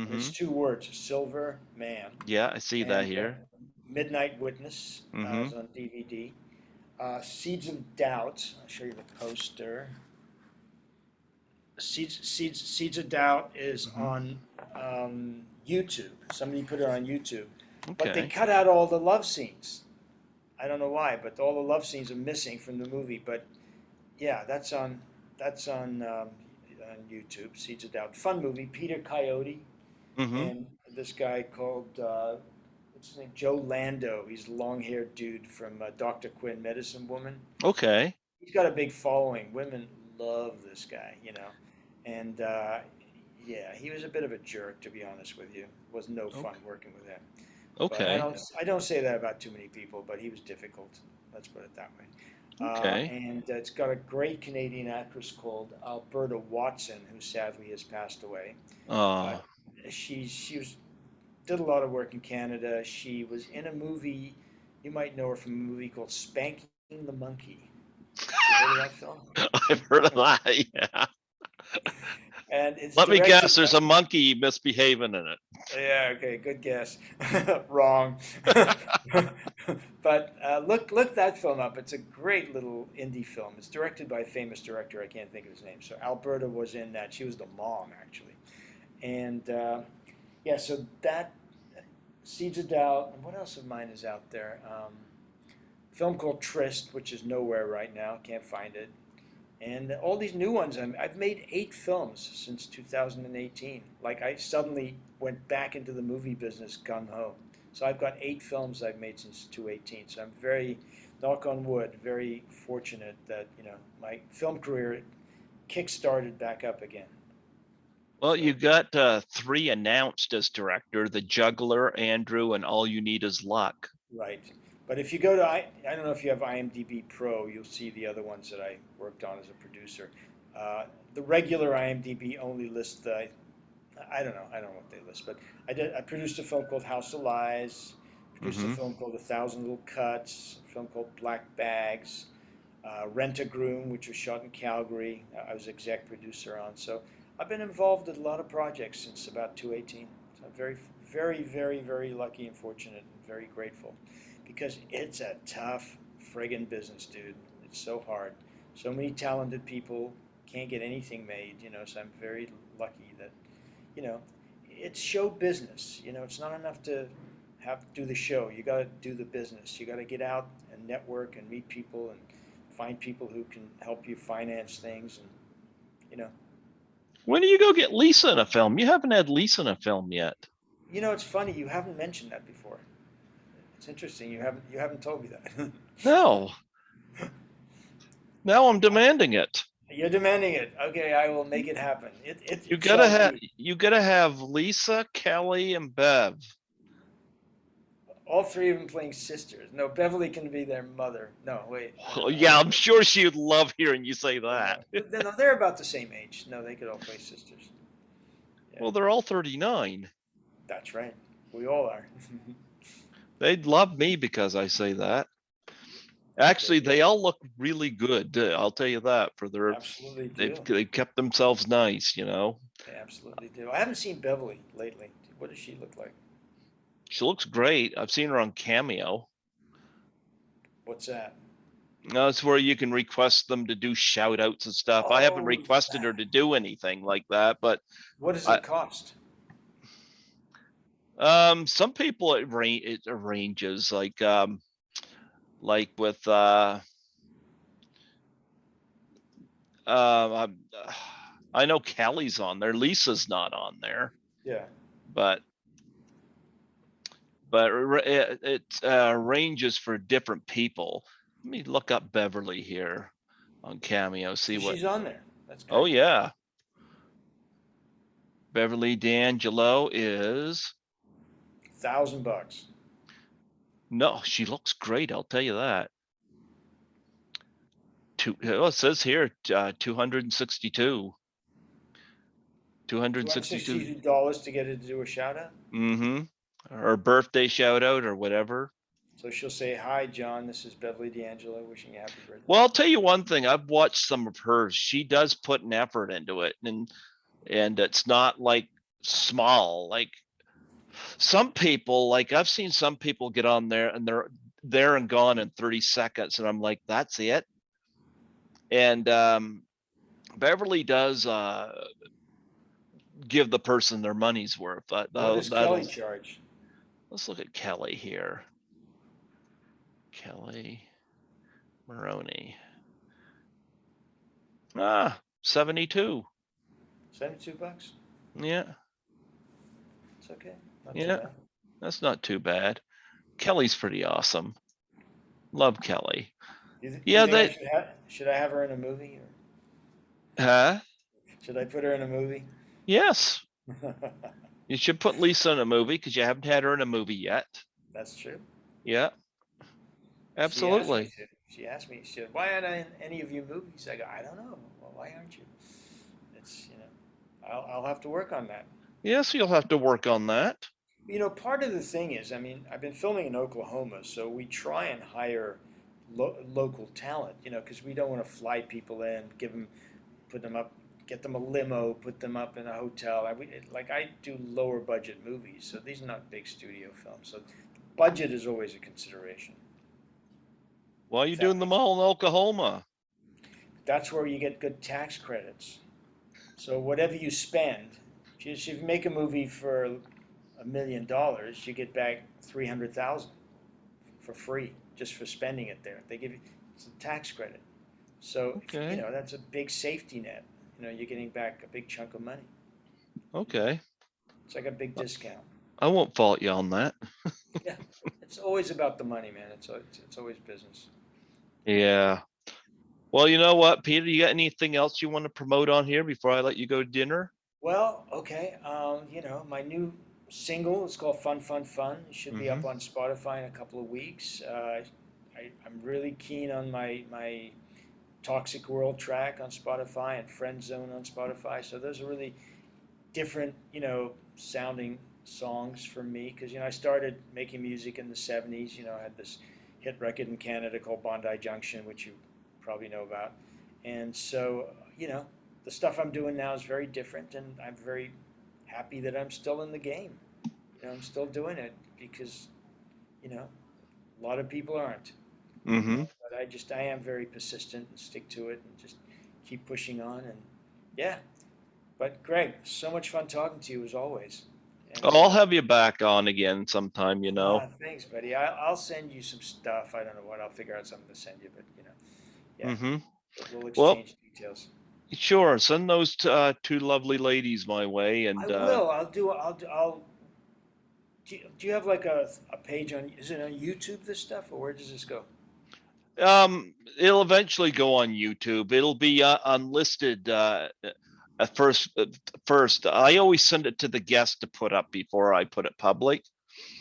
and Mm-hmm. it's two words, Silver Man, Yeah, I see that and here. Midnight Witness Mm-hmm. is on DVD. Seeds of Doubt. I'll show you the poster. Seeds of Doubt is Hmm. on YouTube. Somebody put it on YouTube, but they Okay. cut out all the love scenes. I don't know why, but all the love scenes are missing from the movie. But yeah, that's on YouTube. Seeds of Doubt, fun movie. Peter Coyote Hmm. and this guy called what's his name? Joe Lando. He's a long-haired dude from Dr. Quinn, Medicine Woman. Okay. He's got a big following. Women love this guy, and yeah, he was a bit of a jerk, to be honest with you. It was no fun Okay. working with him. But Okay. I don't say that about too many people, but he was difficult. Let's put it that way. Okay. And it's got a great Canadian actress called Alberta Watson, who sadly has passed away. Uh, But she was did a lot of work in Canada. She was in a movie. You might know her from a movie called Spanking the Monkey. You heard of that film? I've heard of that. Yeah. And it's Let me guess. directed by. There's a monkey misbehaving in it. Yeah, okay, good guess. Wrong. But look that film up. It's a great little indie film. It's directed by a famous director. I can't think of his name. So Alberta was in that. She was the mom actually. And yeah, so that Seeds of Doubt. And what else of mine is out there? Film called Trist, which is nowhere right now. Can't find it. And all these new ones. I've made 8 films since 2018. Like I suddenly went back into the movie business gung ho. So I've got 8 films I've made since 2018. So I'm very, knock on wood, very fortunate that my film career kick-started back up again. Well, So you got 3 announced as director: The Juggler, Andrew, and All You Need Is Luck. right. But if you go to I don't know if you have IMDb Pro, you'll see the other ones that I worked on as a producer. Uh, the regular IMDb only lists the I don't know what they list, but I produced a film called House of Lies, produced a Hmm. film called A Thousand Little Cuts, a film called Black Bags, Rent a Groom, which was shot in Calgary. I was exec producer on. So I've been involved in a lot of projects since about 2018. So I'm very, very, very, very lucky and fortunate and very grateful because it's a tough friggin' business, dude. It's so hard. So many talented people can't get anything made, so I'm very lucky that you know, it's show business. It's not enough to do the show. You got to do the business. You got to get out and network and meet people and find people who can help you finance things. And you know, When do you go get Lisa in a film? You haven't had Lisa in a film yet. it's funny you haven't mentioned that before. It's interesting you haven't told me that. No. Now I'm demanding it. You're demanding it. Okay, I will make it happen. It You gotta shall have be. you gotta have Lisa, Kelly, and Bev. All three of them playing sisters. No, Beverly can be their mother. No, wait. Oh, I yeah, don't I'm know. sure she'd love hearing you say Yeah, that. no, they're about the same age. No, they could all play sisters. Yeah. Well, they're all 39. That's right. We all are. They'd love me because I say that. They Actually, do. they all look really good. I'll tell you that. For their, Absolutely they've do. they kept themselves nice. They absolutely do. I haven't seen Beverly lately. What does she look like? She looks great. I've seen her on Cameo. What's that? That's where you can request them to do shout outs and stuff. I haven't Oh, requested her to do anything like that, but what does I it cost? some people it arranges like with um I know Kelly's on there. Lisa's not on there, Yeah. but it ranges for different people. Let me look up Beverly here on Cameo. So See what? she's on there. That's Oh great. yeah, Beverly D'Angelo is. $1,000. No, she looks great. I'll tell you that. It says here 262. Two hundred 262. sixty dollars to get her to do a shout out. Mm-hmm. Or birthday shout out or whatever. So she'll say, "Hi, John. This is Beverly D'Angelo. Wishing you happy birthday." Well, I'll tell you one thing. I've watched some of hers. She does put an effort into it, and it's not like small. Like some people, like I've seen some people get on there and they're there and gone in 30 seconds, and I'm like, that's it. And Beverly does give the person their money's worth. What does That'll. Kelly charge? Let's look at Kelly here. Kelly Maroney. 72. $72. Yeah, It's okay. Not too yeah, bad. that's not too bad. Kelly's pretty awesome. Love Kelly. Do you Yeah, think I they. should have her in a movie, or Huh? should I put her in a movie? Yes. You should put Lisa in a movie because you haven't had her in a movie yet. That's true. Yeah, She asked me absolutely. to. She asked me. She said, "Why aren't I in any of your movies?" I go, "I don't know. Well, why aren't you?" It's I'll have to work on that. Yes, you'll have to work on that. Part of the thing is, I mean, I've been filming in Oklahoma, so we try and hire local talent. Because we don't want to fly people in, put them up, get them a limo, put them up in a hotel. I do lower budget movies, so these are not big studio films. So budget is always a consideration. Why are you If that doing them makes all sense. in Oklahoma? That's where you get good tax credits. So whatever you spend, if you make a movie for $1 million, you get back 300,000 for free just for spending it there. They give you it's a tax credit. So if, Okay. that's a big safety net. You're getting back a big chunk of money. Okay. It's like a big discount. I won't fault you on that. Yeah, it's always about the money, man. It's always business. Yeah. Well, you know what, Peter? You got anything else you want to promote on here before I let you go to dinner? Well, okay. My new single is called "Fun, Fun, Fun." It should be Mm-hmm. up on Spotify in a couple of weeks. I'm really keen on my Toxic World track on Spotify and Friend Zone on Spotify. So those are really different, sounding songs for me because I started making music in the '70s. I had this hit record in Canada called Bondi Junction, which you probably know about, and so the stuff I'm doing now is very different, and I'm very happy that I'm still in the game. I'm still doing it because a lot of people aren't. Mm-hmm. But I am very persistent and stick to it and just keep pushing on, and yeah. But Greg, so much fun talking to you as always. And I'll have you back on again sometime, you know. thanks, buddy. I'll send you some stuff. I don't know what. I'll figure out something to send you, but yeah, Mm-hmm. we'll Well, exchange details. sure. Send those two lovely ladies my way, I and will. I'll do. I'll. Do you have like a page on? Is it on YouTube? This stuff, or where does this go? it'll eventually go on YouTube. It'll be unlisted at first. First, I always send it to the guest to put up before I put it public.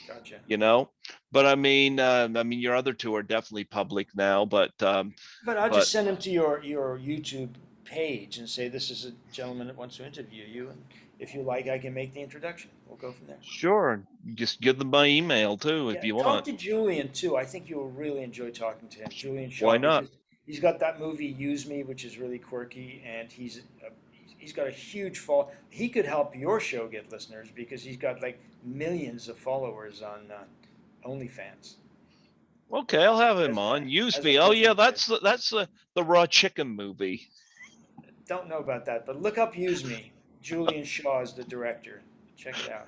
Gotcha. You know, but I mean, your other two are definitely public now. But I'll But just send them to your YouTube page and say this is a gentleman that wants to interview you, and if you like, I can make the introduction. We'll go from there. sure, just give them my email too if Yeah, you talk want. to Julian too. I think you'll really enjoy talking to him, Julian Why Shaw, not? because he's got that movie "Use Me," which is really quirky, and he's got a huge fall. He could help your show get listeners because he's got like millions of followers on OnlyFans Okay, I'll have him as on. Use as a me. Oh yeah, personal gift. that's the raw chicken movie. Don't know about that, but look up "Use Me." Julian Shaw is the director. Check it out.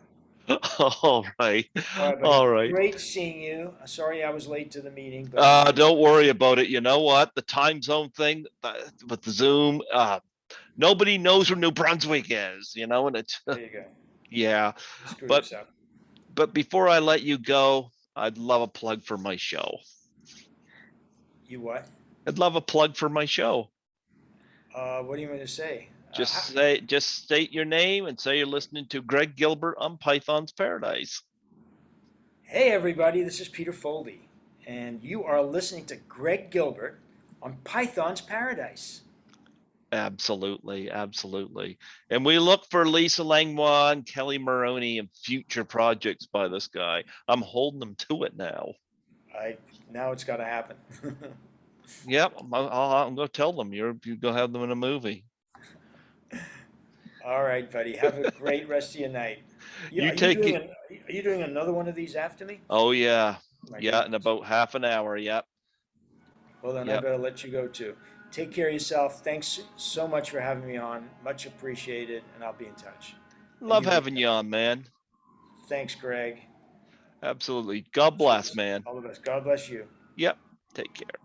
All right, All right, buddy. all right. Great seeing you. Sorry I was late to the meeting, but I knew. Don't worry about it. You know what? The time zone thing with the Zoom. Nobody knows where New Brunswick is. You know, and it's There you go. yeah. You screwed But us up. before I let you go, I'd love a plug for my show. You what? I'd love a plug for my show. What do you want to say? Just state your name and say you're listening to Greg Gilbert on Python's Paradise. Hey, everybody, this is Peter Foldy, and you are listening to Greg Gilbert on Python's Paradise. Absolutely, absolutely. And we look for Lisa Langlois and Kelly Maroney in future projects by this guy. I'm holding them to it now. I Now it's got to happen. Yep, I'm going to tell them you're going to have them in a movie. All right, buddy. Have a great rest of your night. You take it. Are you doing another one of these after me? Oh yeah, Oh, my yeah, in goodness. about half an hour. Yep. Well, then I Yep. better let you go too. Take care of yourself. Thanks so much for having me on. Much appreciated, and I'll be in touch. And Love you be in having you touch. on, man. Thanks, Greg. Absolutely. God bless, Cheers. man. All the best. God bless you. Yep. Take care.